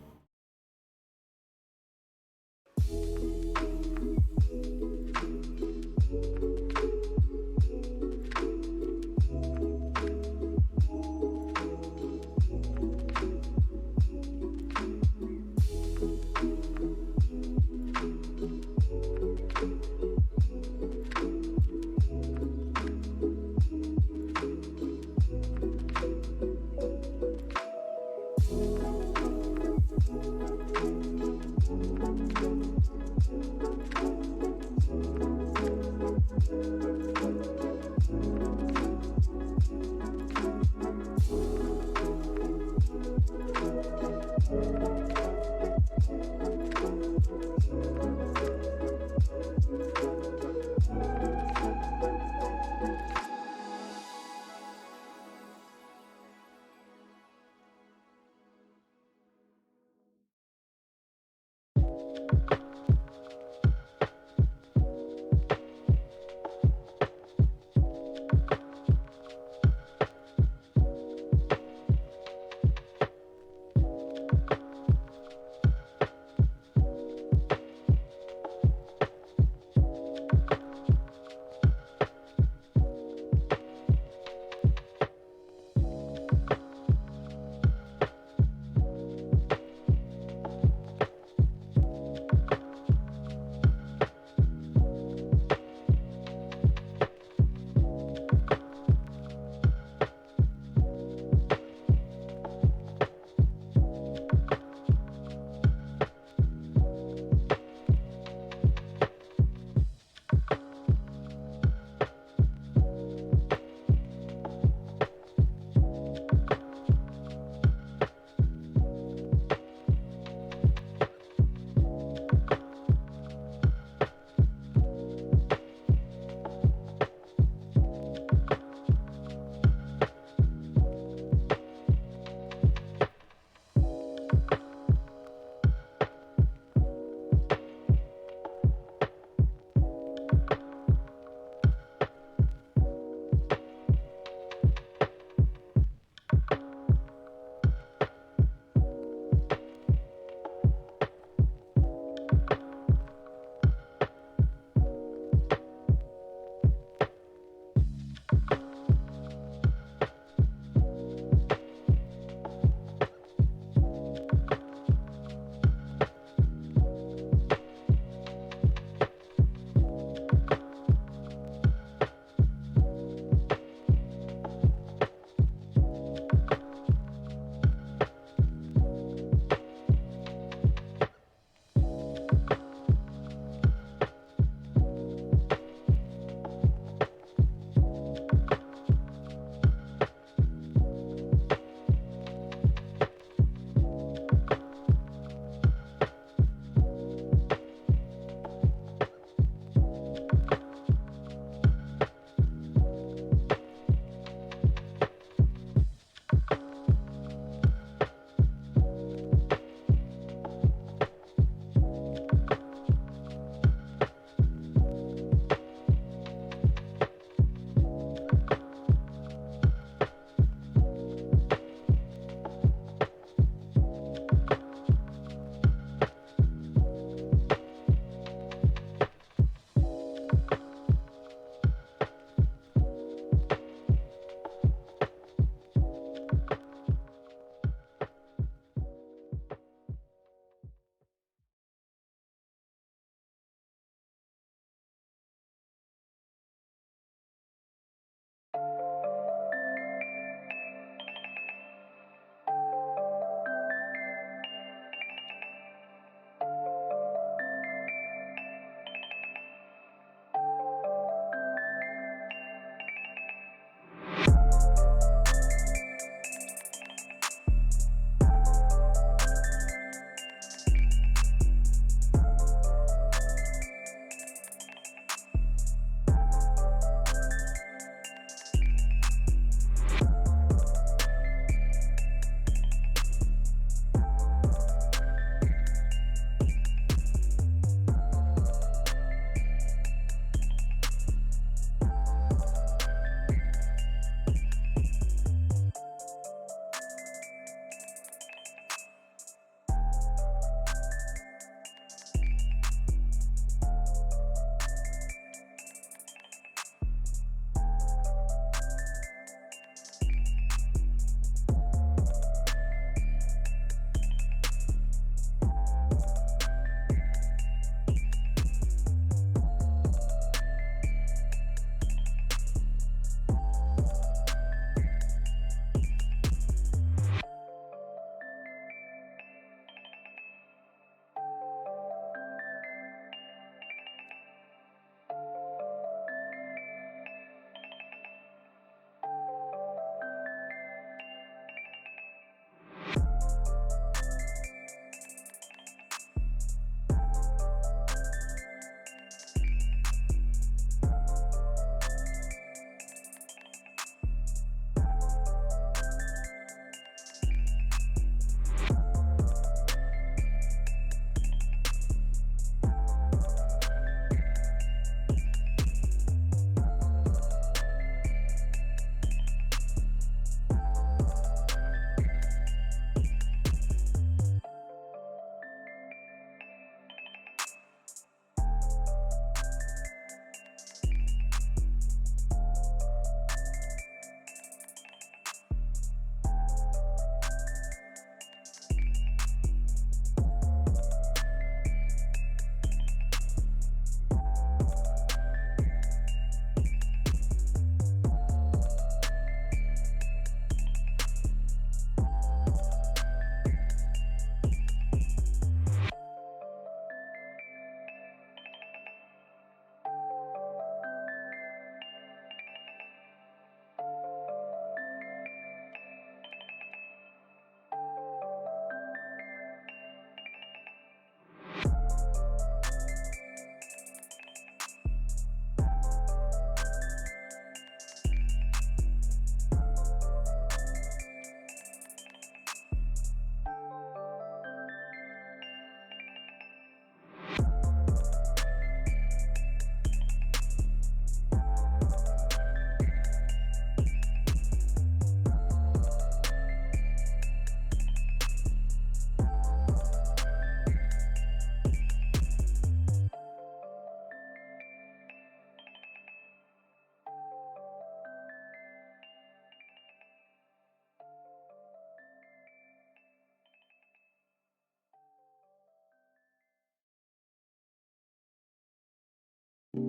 S2: Just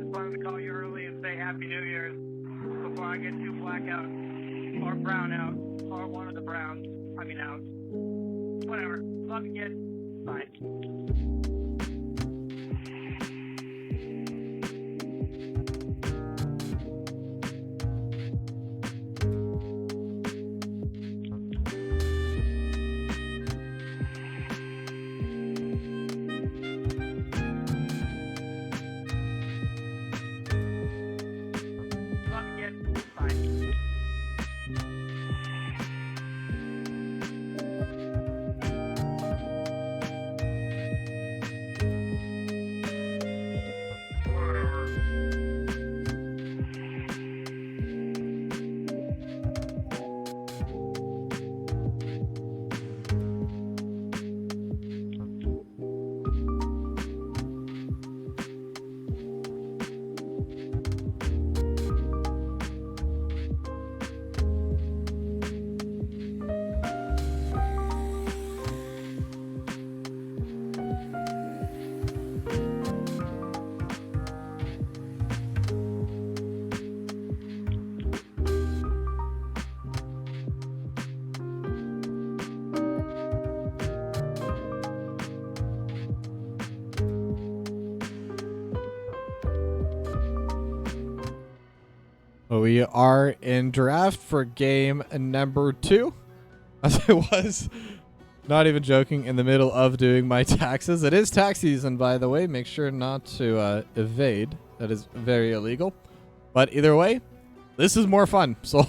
S2: wanted to call you early and say Happy New Year's before I get too blackout or brown out or one of the browns. I mean out. Whatever. Love you, kid. Bye. Love you, kid. Bye.
S1: We are in draft for game number 2. As I was, not even joking, in the middle of doing my taxes. It is tax season, by the way. Make sure not to evade. That is very illegal. But either way, this is more fun. So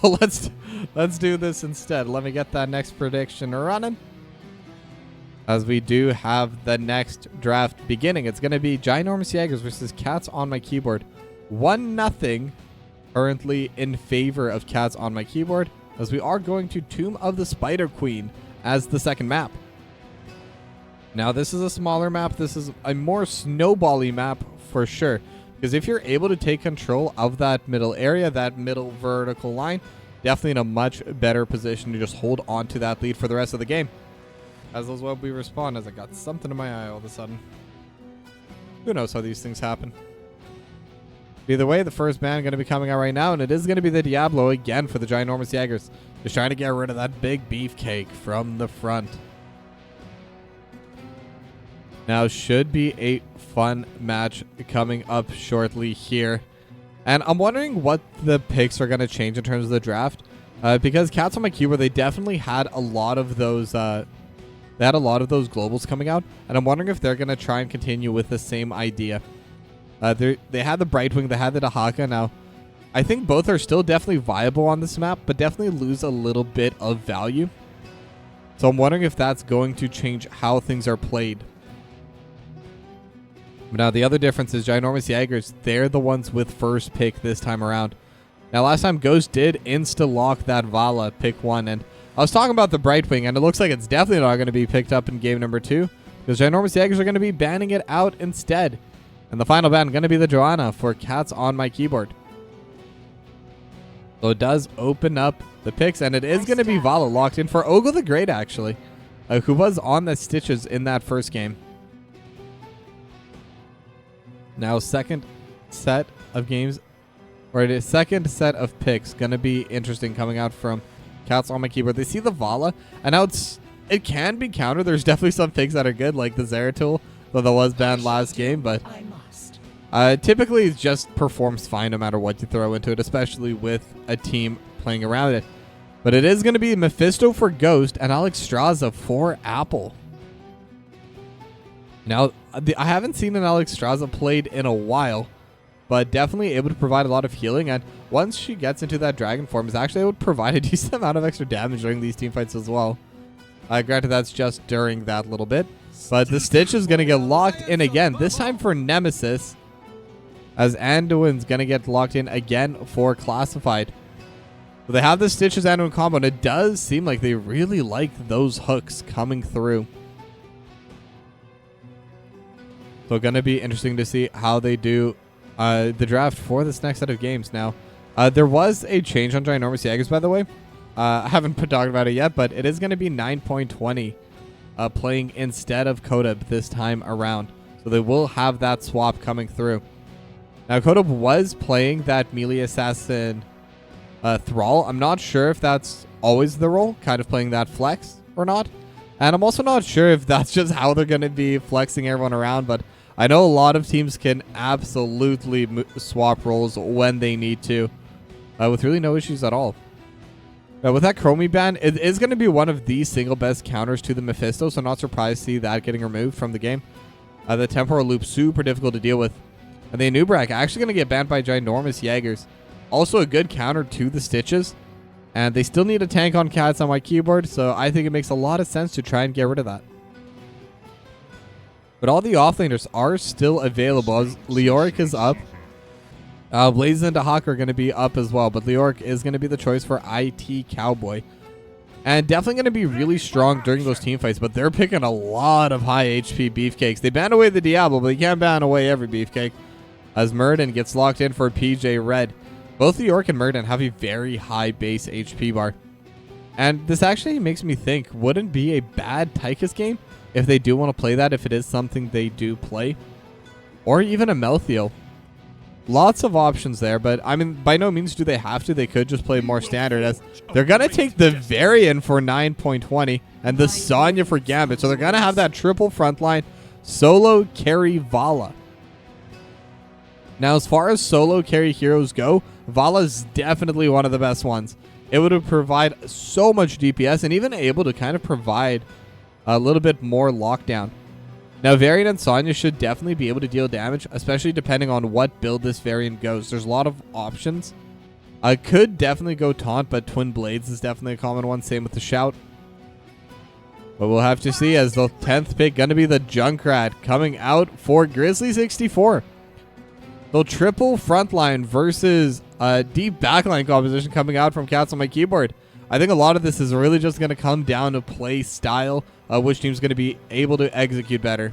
S1: let's do this instead. Let me get that next prediction running. As we do have the next draft beginning. It's going to be Ginormous Jaegars versus Cats on my keyboard. 1-0 currently in favor of Cats on my keyboard, as we are going to Tomb of the Spider Queen as the second map. Now, this is a smaller map. This is a more snowbally map for sure, because if you're able to take control of that middle area, that middle vertical line, definitely in a much better position to just hold on to that lead for the rest of the game. As those will be respawn, as I got something in my eye all of a sudden. Who knows how these things happen. Either way, the first ban going to be coming out right now, and it is going to be the Diablo again for the Ginormous Jaegars. Just trying to get rid of that big beefcake from the front. Now, should be a fun match coming up shortly here. And I'm wondering what the picks are going to change in terms of the draft. Because Cats on my keyboard, they definitely had a lot of those... they had a lot of those globals coming out. And I'm wondering if they're going to try and continue with the same idea. They had the Brightwing, they had the Dahaka. Now, I think both are still definitely viable on this map, but definitely lose a little bit of value. So I'm wondering if that's going to change how things are played. But now, the other difference is Ginormous Jaegars, they're the ones with first pick this time around. Now, last time, Ghost did insta-lock that Vala, pick 1. And I was talking about the Brightwing, and it looks like it's definitely not going to be picked up in game number 2, because Ginormous Jaegars are going to be banning it out instead. And the final ban going to be the Joanna for Cats on my keyboard. So it does open up the picks, and it is going to be Vala locked in for Ogo the Great, actually, who was on the Stitches in that first game. Now, second set of games, or the second set of picks, going to be interesting coming out from Cats on my keyboard. They see the Vala, and now it can be countered. There's definitely some picks that are good, like the Zeratul, though that was banned last game, but typically it just performs fine no matter what you throw into it, especially with a team playing around it. But it is going to be Mephisto for Ghost and Alexstrasza for Apple. Now, I haven't seen an Alexstrasza played in a while, but definitely able to provide a lot of healing. And once she gets into that dragon form, is actually able to provide a decent amount of extra damage during these team fights as well. Granted, that's just during that little bit. But the Stitch is going to get locked in again, this time for Nemesis, as Anduin's going to get locked in again for Classified. So they have the Stitches Anduin combo, and it does seem like they really like those hooks coming through. So going to be interesting to see how they do the draft for this next set of games. Now, There was a change on Ginormous Jaegars, by the way. I haven't talked about it yet, but it is going to be 9.20 playing instead of Kodab this time around. So they will have that swap coming through. Now, Kodab was playing that melee assassin Thrall. I'm not sure if that's always the role, kind of playing that flex or not. And I'm also not sure if that's just how they're going to be flexing everyone around, but I know a lot of teams can absolutely swap roles when they need to, with really no issues at all. With that Chromie ban, it is going to be one of the single best counters to the Mephisto, so I'm not surprised to see that getting removed from the game. The Temporal Loop, super difficult to deal with. And the Anubrak actually going to get banned by Ginormous Jaegars. Also a good counter to the Stitches. And they still need a tank on Cats on my keyboard, so I think it makes a lot of sense to try and get rid of that. But all the offlaners are still available, as Leoric is up. Blaze and Hawk are going to be up as well, but Leoric is going to be the choice for IT Cowboy. And definitely going to be really strong during those team fights, but they're picking a lot of high HP beefcakes. They ban away the Diablo, but they can't ban away every beefcake, as Murden gets locked in for PJ Red. Both Leoric and Murden have a very high base HP bar. And this actually makes me think, wouldn't be a bad Tychus game if they do want to play that, if it is something they do play. Or even a Melthiel. Lots of options there, but I mean, by no means do they have to. They could just play more standard, as they're going to take the Varian for 9.20 and the Sonya for Gambit. So they're going to have that triple frontline solo carry Vala. Now, as far as solo carry heroes go, Vala's definitely one of the best ones. It would provide so much DPS and even able to kind of provide a little bit more lockdown. Now, Varian and Sonya should definitely be able to deal damage, especially depending on what build this Varian goes. There's a lot of options. I could definitely go Taunt, but Twin Blades is definitely a common one. Same with the Shout. But we'll have to see, as the 10th pick going to be the Junkrat coming out for Grizzly 64. So triple frontline versus a deep backline composition coming out from Cats on my keyboard. I think a lot of this is really just going to come down to play style, which team's going to be able to execute better.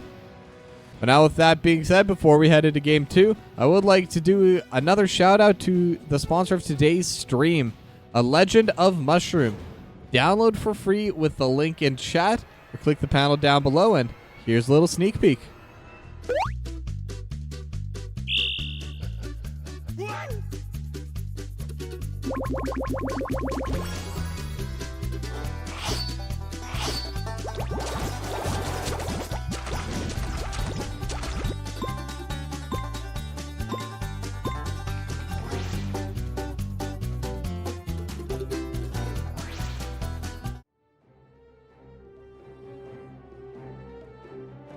S1: But now, with that being said, before we head into game 2, I would like to do another shout out to the sponsor of today's stream, A Legend of Mushroom. Download for free with the link in chat, or click the panel down below, and here's a little sneak peek.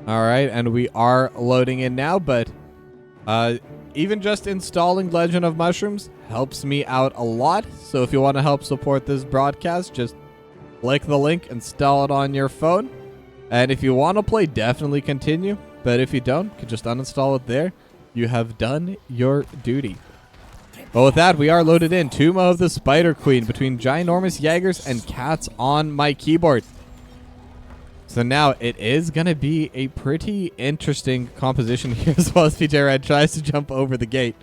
S1: All right, and we are loading in now, but even just installing Legend of Mushrooms helps me out a lot. So if you want to help support this broadcast, just click the link, install it on your phone. And if you want to play, definitely continue. But if you don't, you can just uninstall it there. You have done your duty. Well, with that, we are loaded in. Tomb of the Spider Queen between Ginormous Jaegars and Cats on my keyboard. So now it is going to be a pretty interesting composition here, as well as PJ Red tries to jump over the gate.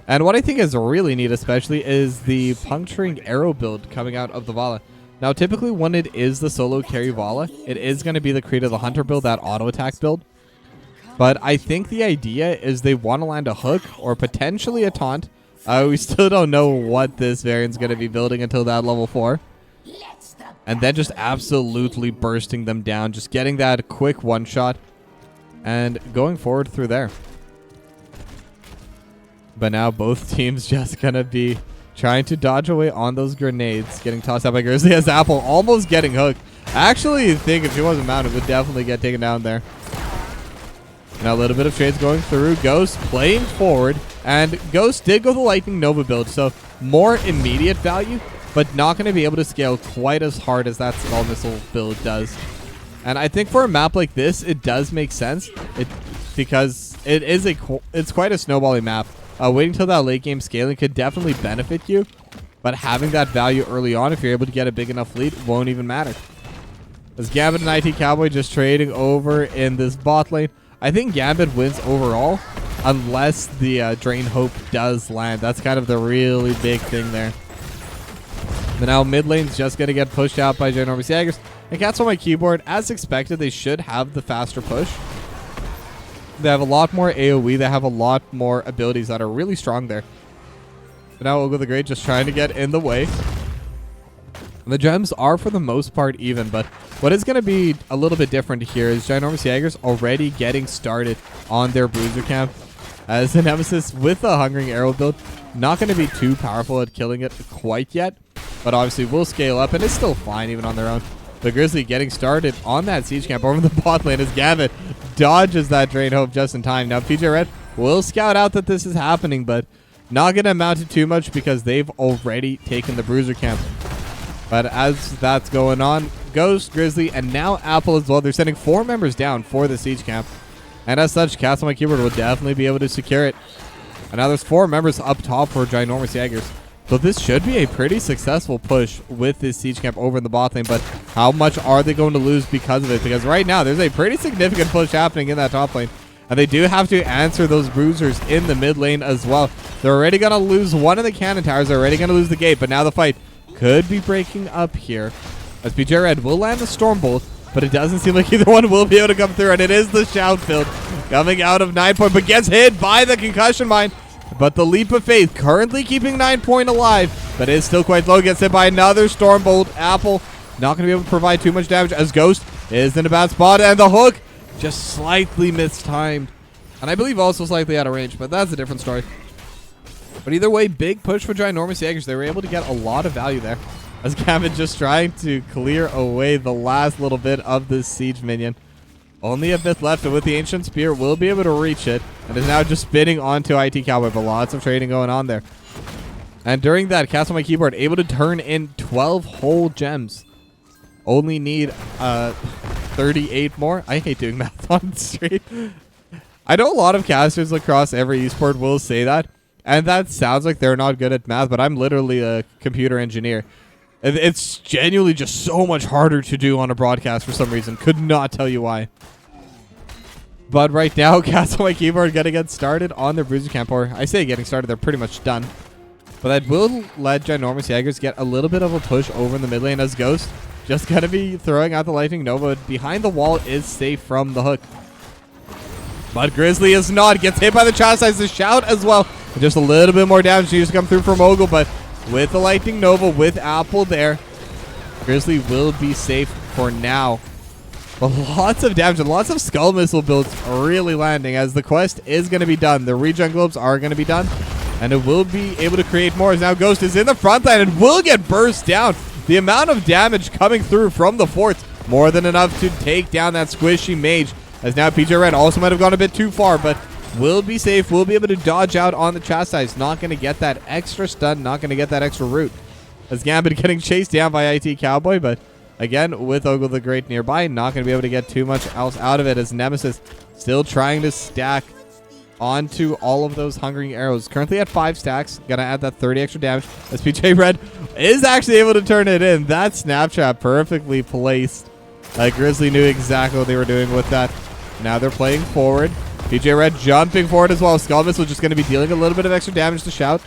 S1: And what I think is really neat especially is the puncturing arrow build coming out of the Vala. Now typically when it is the solo carry Vala, it is going to be the Creed of the Hunter build, that auto attack build. But I think the idea is they want to land a hook or potentially a taunt. We still don't know what this variant's going to be building until that level 4. And then just absolutely bursting them down. Just getting that quick one-shot. And going forward through there. But now both teams just going to be trying to dodge away on those grenades. Getting tossed out by Grizzly as Apple. Almost getting hooked. I actually think if she wasn't mounted, would definitely get taken down there. Now a little bit of trades going through. Ghost playing forward. And Ghost did go the Lightning Nova build. So more immediate value, but not going to be able to scale quite as hard as that Skull Missile build does. And I think for a map like this, it does make sense, because it's quite a snowballing map. Waiting till that late game scaling could definitely benefit you, but having that value early on, if you're able to get a big enough lead, won't even matter. As Gambit and IT Cowboy just trading over in this bot lane. I think Gambit wins overall, unless the Drain Hope does land. That's kind of the really big thing there. But now mid lane's just going to get pushed out by Ginormous Jaegars. And Cats on my keyboard, as expected, they should have the faster push. They have a lot more AoE. They have a lot more abilities that are really strong there. But now Ogle the Great just trying to get in the way. And the gems are for the most part even, but what is going to be a little bit different here is Ginormous Jaegars already getting started on their Bruiser camp. As the Nemesis with the Hungering Arrow build, not going to be too powerful at killing it quite yet, but obviously will scale up and it's still fine even on their own. But Grizzly getting started on that siege camp over the bot lane as Gambit dodges that Drain Hope just in time. Now PJ Red will scout out that this is happening, but not going to amount to too much because they've already taken the Bruiser camp. But as that's going on, Ghost, Grizzly, and now Apple as well. They're sending 4 members down for the siege camp. And as such, Cats on my keyboard will definitely be able to secure it. And now there's 4 members up top for Ginormous Jaegars. So this should be a pretty successful push with this siege camp over in the bot lane. But how much are they going to lose because of it? Because right now, there's a pretty significant push happening in that top lane. And they do have to answer those bruisers in the mid lane as well. They're already going to lose one of the cannon towers. They're already going to lose the gate. But now the fight could be breaking up here. As PJ Red will land the Stormbolt. But it doesn't seem like either one will be able to come through. And it is the Shout build coming out of 9 Point. But gets hit by the Concussion Mine. But the Leap of Faith currently keeping 9 Point alive. But is still quite low. Gets hit by another Stormbolt. Apple not going to be able to provide too much damage. As Ghost is in a bad spot. And the hook just slightly mistimed. And I believe also slightly out of range. But that's a different story. But either way, big push for Ginormous Jaegars. They were able to get a lot of value there. As Gavin just trying to clear away the last little bit of this siege minion. Only a bit left, and with the Ancient Spear, will be able to reach it. And is now just spinning onto IT Cowboy, but lots of trading going on there. And during that, Cast on my keyboard, able to turn in 12 whole gems. Only need 38 more. I hate doing math on the street. I know a lot of casters across every esport will say that. And that sounds like they're not good at math, but I'm literally a computer engineer. It's genuinely just so much harder to do on a broadcast for some reason. Could not tell you why. But right now, Cats on my keyboard going to get started on their Bruiser camp. Or I say getting started, they're pretty much done. But that will let Ginormous Jaegars get a little bit of a push over in the mid lane as Ghost just going to be throwing out the Lightning Nova. Behind the wall is safe from the hook. But Grizzly is not. Gets hit by the Chastise. The Shout as well. Just a little bit more damage needs to come through from Ogle, but with the Lightning Nova, with Apple there, Grizzly will be safe for now. But lots of damage and lots of Skull Missile builds really landing as the quest is going to be done. The regen globes are going to be done, and it will be able to create more as now Ghost is in the front line and will get burst down. The amount of damage coming through from the forts, more than enough to take down that squishy mage. As now PJ Red also might have gone a bit too far, but will be safe, will be able to dodge out on the Chastise. Not going to get that extra stun, not going to get that extra root. As Gambit getting chased down by IT Cowboy, but again, with Ogle the Great nearby, not going to be able to get too much else out of it as Nemesis still trying to stack onto all of those Hungering Arrows. Currently at 5 stacks, going to add that 30 extra damage as PJ Red is actually able to turn it in. That Snapchat perfectly placed. Grizzly knew exactly what they were doing with that. Now they're playing forward. PJ Red jumping forward as well. Skull Missile just going to be dealing a little bit of extra damage to Shout.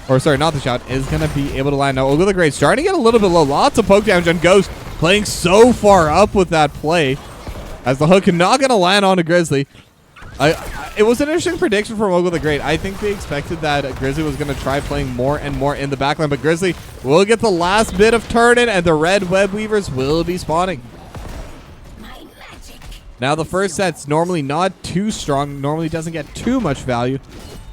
S1: Or sorry, not the Shout. Is going to be able to land. Now Ogle the Great starting to get a little bit low. Lots of poke damage on Ghost. Playing so far up with that play. As the hook not going to land on a Grizzly. It was an interesting prediction from Ogle the Great. I think they expected that Grizzly was going to try playing more and more in the backline. But Grizzly will get the last bit of turn-in. And the red Web Weavers will be spawning. Now, the first set's normally not too strong, normally doesn't get too much value,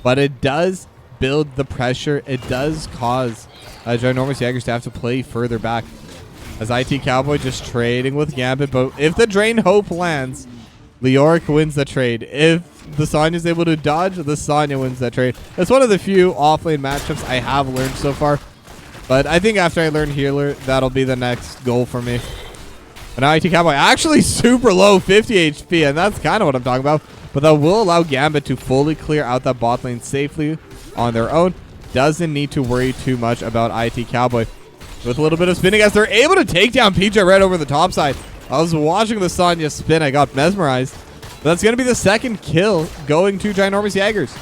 S1: but it does build the pressure. It does cause Ginormous Jaegars to have to play further back. As IT Cowboy just trading with Gambit, but if the Drain Hope lands, Leoric wins the trade. If the Sonya is able to dodge, the Sonya wins that trade. It's one of the few offlane matchups I have learned so far, but I think after I learn Healer, that'll be the next goal for me. And now IT Cowboy actually super low, 50 HP, and that's kind of what I'm talking about. But that will allow Gambit to fully clear out that bot lane safely on their own. Doesn't need to worry too much about IT Cowboy. With a little bit of spinning as they're able to take down PJ Red over the top side. I was watching the Sonya spin. I got mesmerized. But that's going to be the second kill going to Ginormous Jaegars.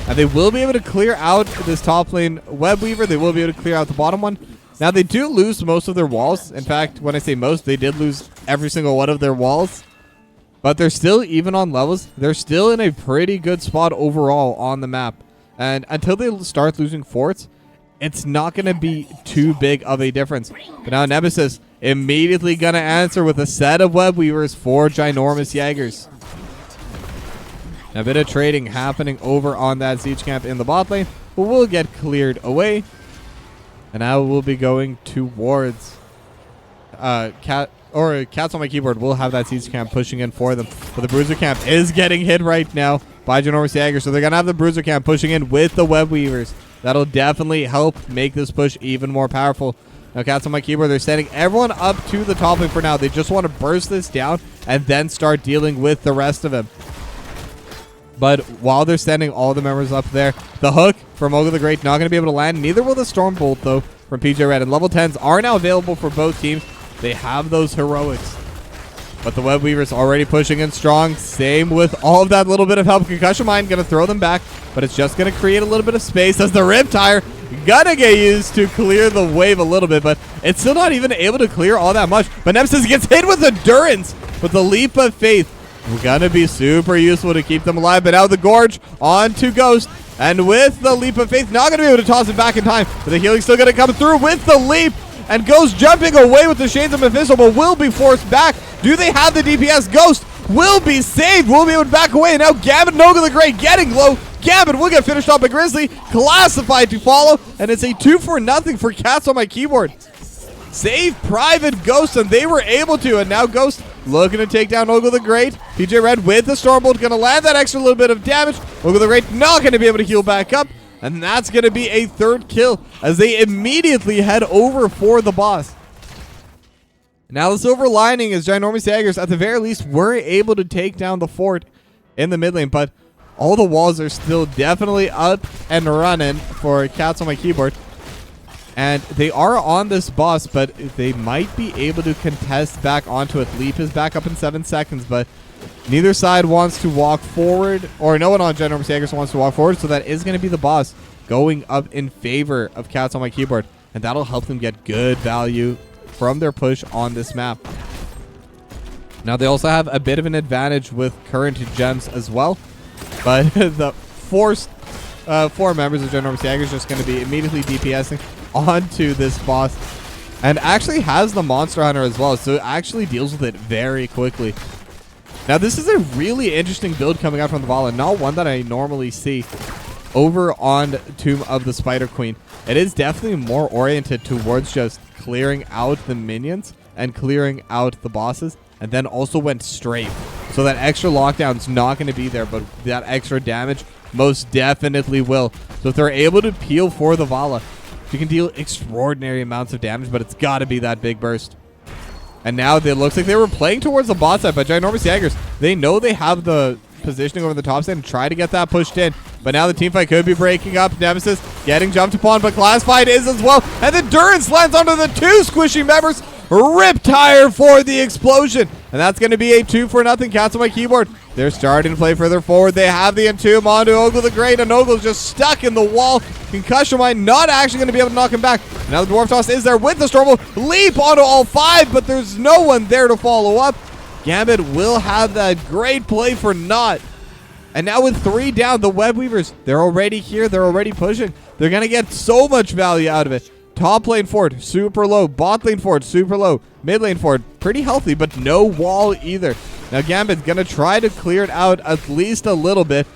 S1: And they will be able to clear out this top lane Web Weaver. They will be able to clear out the bottom one. Now, they do lose most of their walls. In fact, when I say most, they did lose every single one of their walls. But they're still even on levels. They're still in a pretty good spot overall on the map. And until they start losing forts, it's not going to be too big of a difference. But now Nemesis immediately going to answer with a set of Web Weavers for Ginormous Jaegars. A bit of trading happening over on that siege camp in the bot lane, but will get cleared away. And now we'll be going towards Cats on my keyboard will have that siege camp pushing in for them. But the bruiser camp is getting hit right now by Ginormous Jaegars, so they're going to have the bruiser camp pushing in with the Web Weavers. That'll definitely help make this push even more powerful. Now, Cats on my keyboard, they're sending everyone up to the top lane for now. They just want to burst this down and then start dealing with the rest of them. But while they're sending all the members up there, the hook from Ogre the Great not going to be able to land. Neither will the Stormbolt, though, from PJ Red. And level 10s are now available for both teams. They have those heroics. But the Web Weaver's already pushing in strong. Same with all of that little bit of help. Concussion Mine going to throw them back, but it's just going to create a little bit of space as the Riptire gonna get used to clear the wave a little bit, but it's still not even able to clear all that much. But Nemesis gets hit with Endurance with the Leap of Faith. We're gonna be super useful to keep them alive. But now the Gorge onto Ghost, and with the Leap of Faith, not gonna be able to toss it back in time, but the healing still gonna come through with the Leap. And Ghost jumping away with the Shades of Mephisto, but will be forced back. Do they have the DPS? Ghost will be saved. Will be able to back away. And now Gambit and Ogre the Great getting low. Gambit will get finished off by Grizzly. Classified to follow. And it's a 2-for-0 for Cats on my keyboard. Save Private Ghost, and they were able to. And now Ghost looking to take down Ogre the Great. PJ Red with the Stormbolt going to land that extra little bit of damage. Ogre the Great not going to be able to heal back up. And that's going to be a third kill as they immediately head over for the boss. Now the silver lining is Ginormous Jaegars, at the very least, were able to take down the fort in the mid lane. But all the walls are still definitely up and running for Cats on my keyboard. And they are on this boss, but they might be able to contest back onto it. Leap is back up in 7 seconds, but neither side wants to walk forward, or no one on Ginormous Jaegars wants to walk forward, so that is going to be the boss going up in favor of Cats on my keyboard, and that'll help them get good value from their push on this map. Now they also have a bit of an advantage with current gems as well, but the four members of Ginormous Jaegars just going to be immediately DPSing onto this boss, and actually has the Monster Hunter as well, so it actually deals with it very quickly. Now, this is a really interesting build coming out from the Vala, not one that I normally see over on Tomb of the Spider Queen. It is definitely more oriented towards just clearing out the minions and clearing out the bosses, and then also went straight. So that extra lockdown's not going to be there, but that extra damage most definitely will. So if they're able to peel for the Vala, you can deal extraordinary amounts of damage, but it's got to be that big burst. And now it looks like they were playing towards the bot side, but Ginormous Jaegars, they know they have the positioning over the top side and try to get that pushed in. But now the team fight could be breaking up. Nemesis getting jumped upon, but Classified is as well. And the Endurance lands onto the 2 squishy members. Riptire for the explosion. And that's going to be a 2-for-0 Cats on my keyboard. They're starting to play further forward. They have the Entomb onto Ogre the Great, and Ogle's just stuck in the wall. Concussion Mine not actually going to be able to knock him back. Now the Dwarf Toss is there with the Stormbolt. Leap onto all 5, but there's no one there to follow up. Gambit will have that great play for naught. And now with 3 down, the Web Weavers, they're already here. They're already pushing. They're going to get so much value out of it. Top lane fort, super low. Bot lane fort, super low. Mid lane fort, pretty healthy, but no wall either. Now Gambit's going to try to clear it out at least a little bit.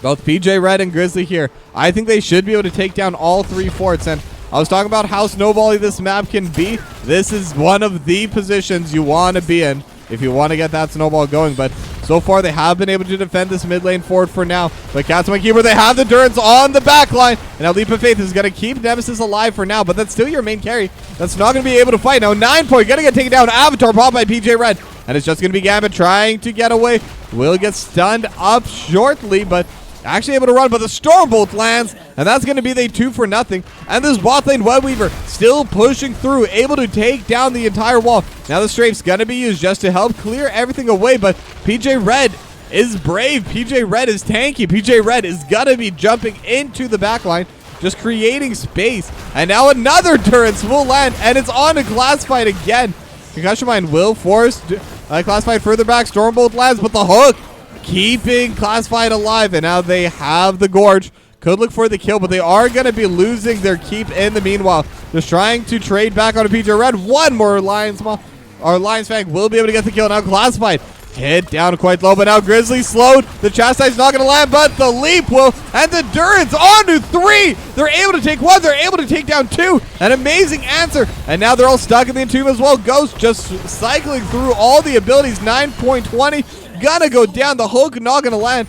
S1: Both PJ Red and Grizzly here. I think they should be able to take down all 3 forts. And I was talking about how snowbally this map can be. This is one of the positions you want to be in if you want to get that snowball going. But so far, they have been able to defend this mid lane fort for now. But Cats on my keyboard, they have the Endurance on the back line. And now Leap of Faith is going to keep Nemesis alive for now. But that's still your main carry. That's not going to be able to fight. Now 9 point, going to get taken down. Avatar popped by PJ Red. And it's just going to be Gambit trying to get away. Will get stunned up shortly, but actually able to run, but the Stormbolt lands, and that's going to be the 2-0. And this bot lane Webweaver still pushing through, able to take down the entire wall. Now the Strafe's going to be used just to help clear everything away, but PJ Red is brave. PJ Red is tanky. PJ Red is going to be jumping into the backline, just creating space. And now another Durance will land, and it's on to Classified again. Concussion Mine will force Classified further back. Stormbolt lands, but the hook keeping Classified alive. And now they have the Gorge. Could look for the kill, but they are going to be losing their keep in the meanwhile. Just trying to trade back on a PJ Red. One more Lions Fang will be able to get the kill. Now Classified hit down quite low, but now Grizzly slowed. The Chastise's not going to land, but the leap will. And the Durance on to 3. They're able to take 1. They're able to take down 2. An amazing answer. And now they're all stuck in the Entomb as well. Ghost just cycling through all the abilities. 9.20. Gonna go down. The hook not going to land.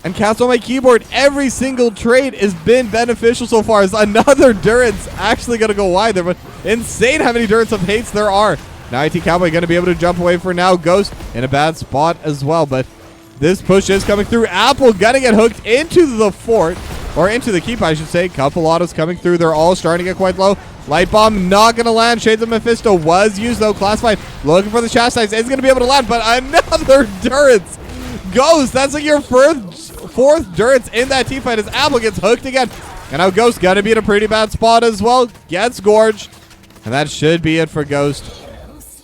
S1: And cats on my keyboard, every single trade has been beneficial so far. As another Durance actually going to go wide there, but insane how many Durance of hates there are. Now IT Cowboy going to be able to jump away for now. Ghost in a bad spot as well, but this push is coming through. Apple going to get hooked into the fort, or into the keep, I should say. Couple autos coming through. They're all starting to get quite low. Light Bomb not going to land. Shades of Mephisto was used, though. Classified looking for the Chastise. Is going to be able to land, but another Durance. Ghost, that's like your fourth Durance in that team fight as Apple gets hooked again. And now Ghost going to be in a pretty bad spot as well. Gets Gorged. And that should be it for Ghost.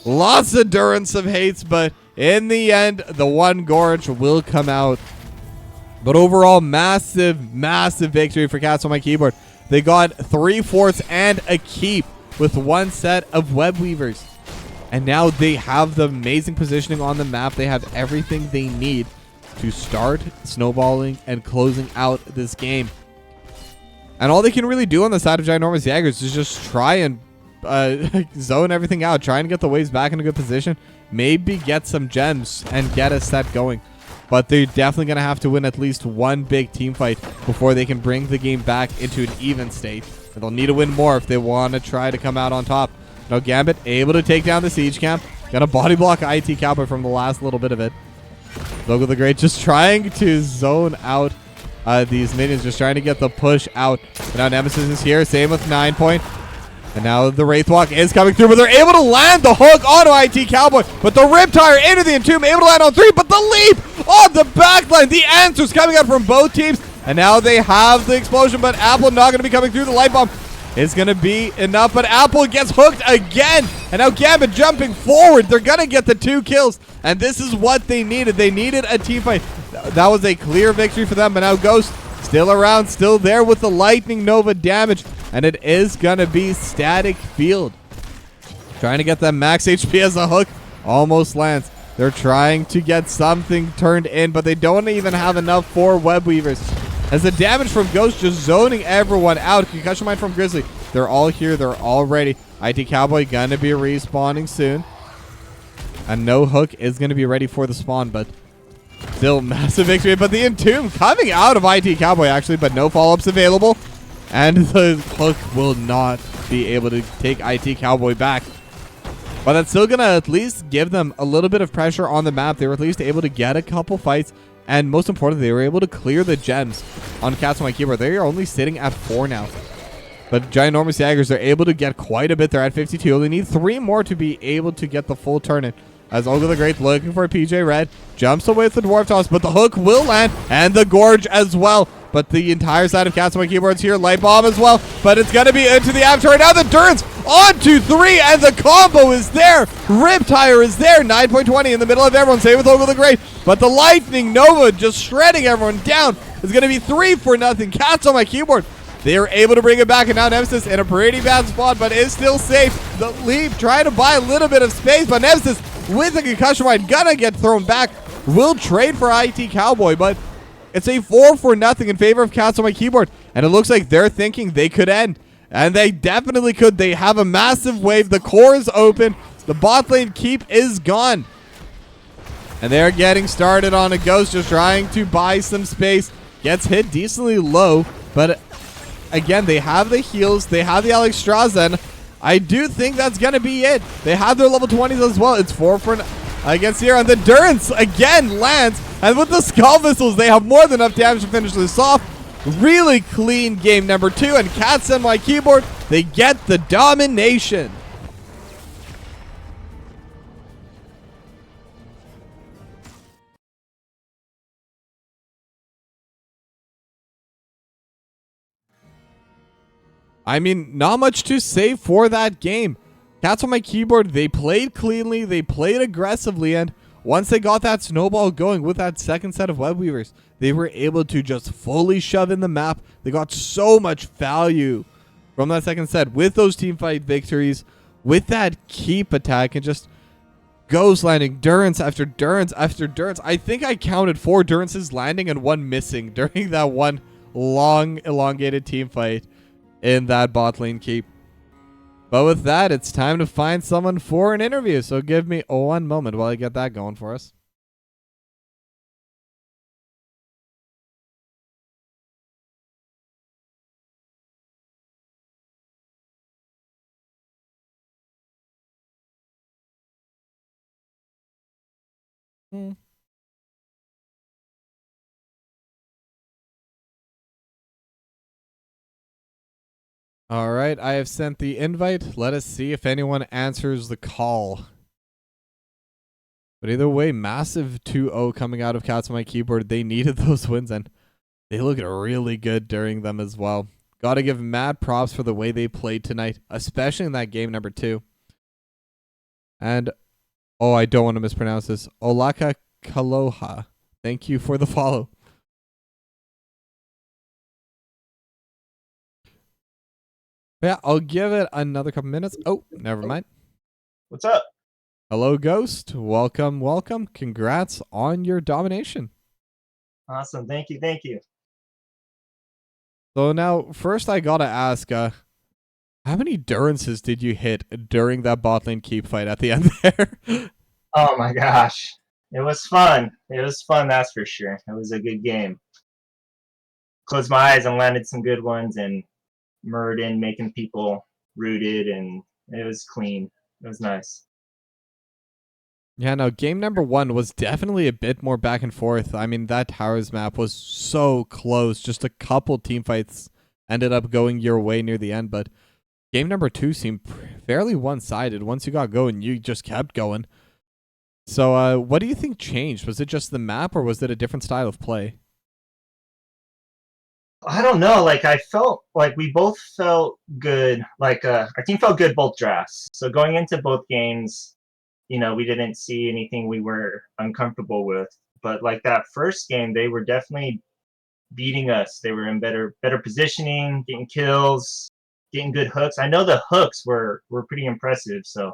S1: Lots of Durance of hates, but in the end, the one Gorge will come out. But overall, massive victory for Cats on my keyboard. They got 3 forts and a keep with one set of Web Weavers. And now they have the amazing positioning on the map. They have everything they need to start snowballing and closing out this game. And all they can really do on the side of Ginormous Jaegars is just try and zone everything out, try and get the waves back in a good position, maybe get some gems and get a set going. But they're definitely going to have to win at least one big team fight before they can bring the game back into an even state. And they'll need to win more if they want to try to come out on top. Now Gambit able to take down the siege camp. Got a body block IT Cowboy from the last little bit of it. Logo the Great just trying to zone out these minions, just trying to get the push out. But now Nemesis is here, same with 9 point. And now the Wraithwalk is coming through, but they're able to land the hook onto IT Cowboy. But the Riptire into the Entomb, able to land on 3, but the leap on the backline. The answers coming out from both teams. And now they have the explosion, but Apple not going to be coming through. The Light Bomb is going to be enough, but Apple gets hooked again. And now Gambit jumping forward. They're going to get the 2 kills. And this is what they needed. They needed a team fight. That was a clear victory for them, but now Ghost still around, still there with the Lightning Nova damage. And it is going to be Static Field. Trying to get that max HP as a hook. Almost lands. They're trying to get something turned in, but they don't even have enough for Web Weavers. As the damage from Ghost just zoning everyone out. Concussion Mine from Grizzly. They're all here. They're all ready. IT Cowboy going to be respawning soon. And no hook is going to be ready for the spawn, but still massive victory. But the Entomb coming out of IT Cowboy, actually, but no follow-ups available. And the hook will not be able to take IT Cowboy back. But that's still going to at least give them a little bit of pressure on the map. They were at least able to get a couple fights. And most importantly, they were able to clear the gems on Cats on my keyboard. They are only sitting at 4 now. But Ginormous Jaegars are able to get quite a bit. They're at 52. They need 3 more to be able to get the full turn-in. As Olga the Great looking for a PJ Red. Jumps away with the Dwarf Toss, but the hook will land. And the Gorge as well. But the entire side of Cats on my keyboard's here. Light Bomb as well. But it's going to be into the Avatar. Now the Durance on to 3. And the combo is there. Riptire is there. 9.20 in the middle of everyone. Same with Olga the Great. But the Lightning Nova just shredding everyone down. It's going to be 3-0. Cats on my keyboard. They are able to bring it back. And now Nemesis in a pretty bad spot, but is still safe. The leap trying to buy a little bit of space. But Nemesis with a concussion ride gonna get thrown back. Will trade for IT Cowboy, but it's a 4-0 in favor of Cats on my keyboard. And it looks like they're thinking they could end. And they definitely could. They have a massive wave. The core is open. The bot lane keep is gone. And they're getting started on a Ghost, just trying to buy some space. Gets hit decently low. But again, they have the heals. They have the Alex Strazen. I do think that's going to be it. They have their level 20s as well. It's against here, and the Durance again lands, and with the Skull Missiles, they have more than enough damage to finish this off. Really clean game number 2, and Cats and my keyboard, they get the domination. I mean, not much to say for that game. Cats on my keyboard, they played cleanly, they played aggressively, and once they got that snowball going with that second set of web weavers, they were able to just fully shove in the map. They got so much value from that second set with those team fight victories, with that keep attack, and just ghost landing Durance after Durance after Durance. I think I counted 4 Durances landing and 1 missing during that one long elongated team fight in that bot lane keep. But with that, it's time to find someone for an interview. So give me 1 moment while I get that going for us. All right, I have sent the invite. Let us see if anyone answers the call. But either way, massive 2-0 coming out of Cats on my keyboard. They needed those wins, and they look really good during them as well. Got to give mad props for the way they played tonight, especially in that game number 2. And, oh, I don't want to mispronounce this. Olaka Kaloha. Thank you for the follow. Yeah, I'll give it another couple minutes. Oh, never mind.
S3: What's up?
S1: Hello, Ghost. Welcome, welcome. Congrats on your domination.
S3: Awesome. Thank you. Thank you.
S1: So now, first I gotta ask, how many Durances did you hit during that bot lane keep fight at the end there?
S3: Oh my gosh. It was fun. It was fun, that's for sure. It was a good game. Closed my eyes and landed some good ones, and Murden making people rooted, and it was clean. It was nice.
S1: Yeah, no, game number 1 was definitely a bit more back and forth. I mean, that Towers map was so close. Just a couple team fights ended up going your way near the end, but game number 2 seemed fairly one-sided. Once you got going, you just kept going. So, what do you think changed? Was it just the map, or was it a different style of play?
S3: I don't know. Like, I felt like we both felt good. Like, our team felt good both drafts. So going into both games, we didn't see anything we were uncomfortable with. But like that first game, they were definitely beating us. They were in better positioning, getting kills, getting good hooks. I know the hooks were pretty impressive. So,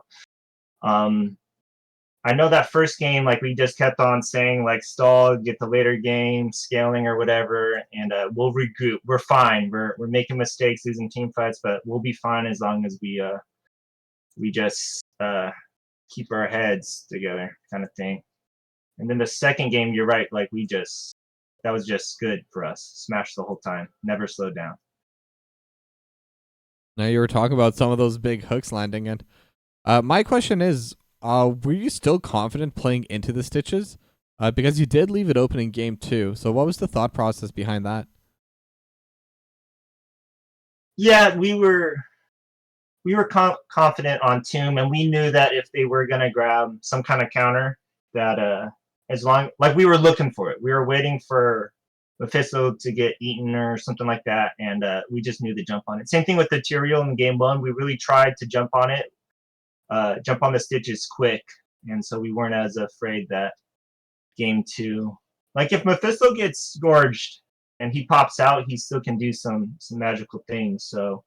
S3: I know that first game, like we just kept on saying, like stall, get the later game, scaling or whatever, and we'll regroup. We're fine. We're making mistakes, losing team fights, but we'll be fine as long as we just keep our heads together, kind of thing. And then the second game, you're right. Like that was just good for us. Smash the whole time, never slowed down.
S1: Now you were talking about some of those big hooks landing, and my question is, were you still confident playing into the Stitches? Because you did leave it open in game 2. So what was the thought process behind that?
S3: Yeah, we were confident on Tomb, and we knew that if they were gonna grab some kind of counter, that as long like we were looking for it, we were waiting for Mephisto to get eaten or something like that, and we just knew to jump on it. Same thing with the Tyrael in game 1. We really tried to jump on it. Jump on the Stitches quick, and so we weren't as afraid that game 2. Like if Mephisto gets gorged and he pops out, he still can do some magical things. So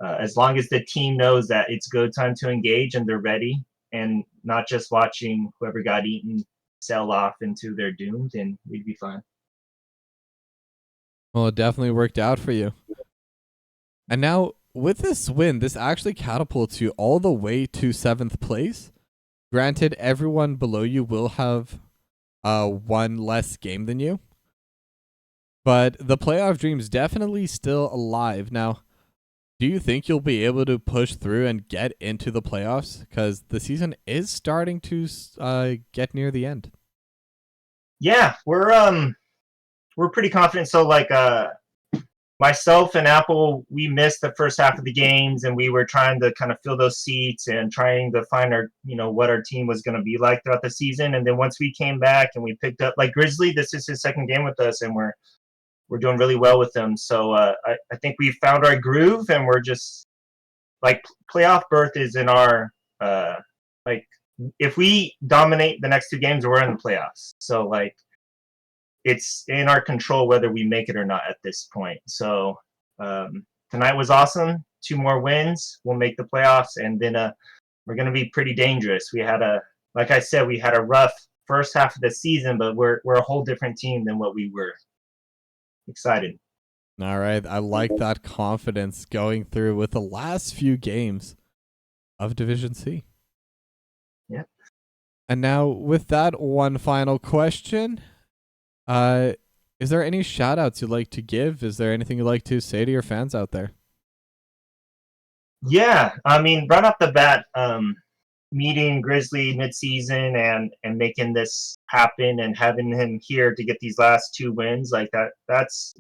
S3: as long as the team knows that it's go time to engage and they're ready, and not just watching whoever got eaten sail off into their doom, then we'd be fine.
S1: Well, it definitely worked out for you. And now, with this win, this actually catapults you all the way to 7th place. Granted, everyone below you will have one less game than you. But the playoff dream's definitely still alive. Now, Do you think you'll be able to push through and get into the playoffs? Because the season is starting to get near the end.
S3: Yeah, we're pretty confident. So like myself and Apple, we missed the first half of the games, and we were trying to kind of fill those seats and trying to find our, what our team was going to be like throughout the season. And then once we came back and we picked up, like Grizzly, this is his second game with us, and we're doing really well with them. So I think we found our groove, and we're just like playoff berth is in our like if we dominate the next two games, we're in the playoffs. So like it's in our control whether we make it or not at this point. So tonight was awesome. 2 more wins, we'll make the playoffs, and then we're going to be pretty dangerous. Like I said, we had a rough first half of the season, but we're a whole different team than what we were. Excited.
S1: All right. I like that confidence going through with the last few games of Division C.
S3: Yeah.
S1: And now with that, one final question. Is there any shout outs you'd like to give? Is there anything you'd like to say to your fans out there?
S3: Yeah. I mean, right off the bat, meeting Grizzly midseason and making this happen and having him here to get these last 2 wins, like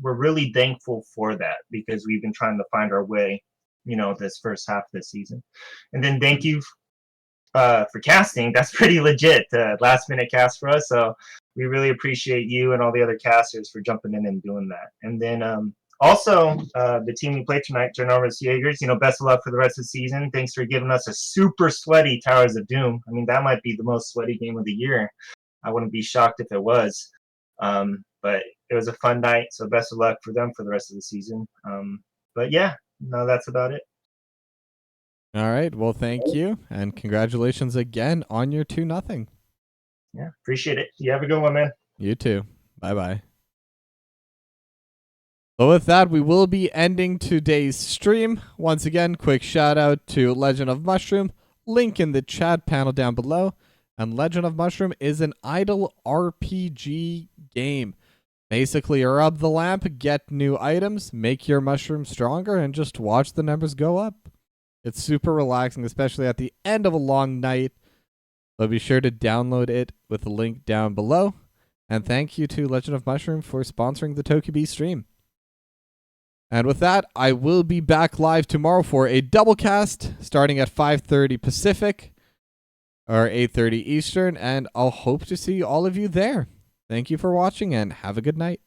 S3: we're really thankful for that, because we've been trying to find our way, this first half of the season. And then thank you for casting. That's pretty legit, last minute cast for us. So we really appreciate you and all the other casters for jumping in and doing that. And then also, the team we played tonight, Ginormous Jaegars, best of luck for the rest of the season. Thanks for giving us a super sweaty Towers of Doom. I mean, that might be the most sweaty game of the year. I wouldn't be shocked if it was. But it was a fun night, so best of luck for them for the rest of the season. But yeah, no, that's about it.
S1: All right. Well, thank you, and congratulations again on your 2-0.
S3: Yeah, appreciate it. You have a good one, man.
S1: You too. Bye-bye. So with that, we will be ending today's stream. Once again, quick shout out to Legend of Mushroom. Link in the chat panel down below. And Legend of Mushroom is an idle RPG game. Basically, rub the lamp, get new items, make your mushroom stronger, and just watch the numbers go up. It's super relaxing, especially at the end of a long night. So be sure to download it with the link down below. And thank you to Legend of Mushroom for sponsoring the TokiB stream. And with that, I will be back live tomorrow for a double cast starting at 5:30 Pacific or 8:30 Eastern, and I'll hope to see all of you there. Thank you for watching and have a good night.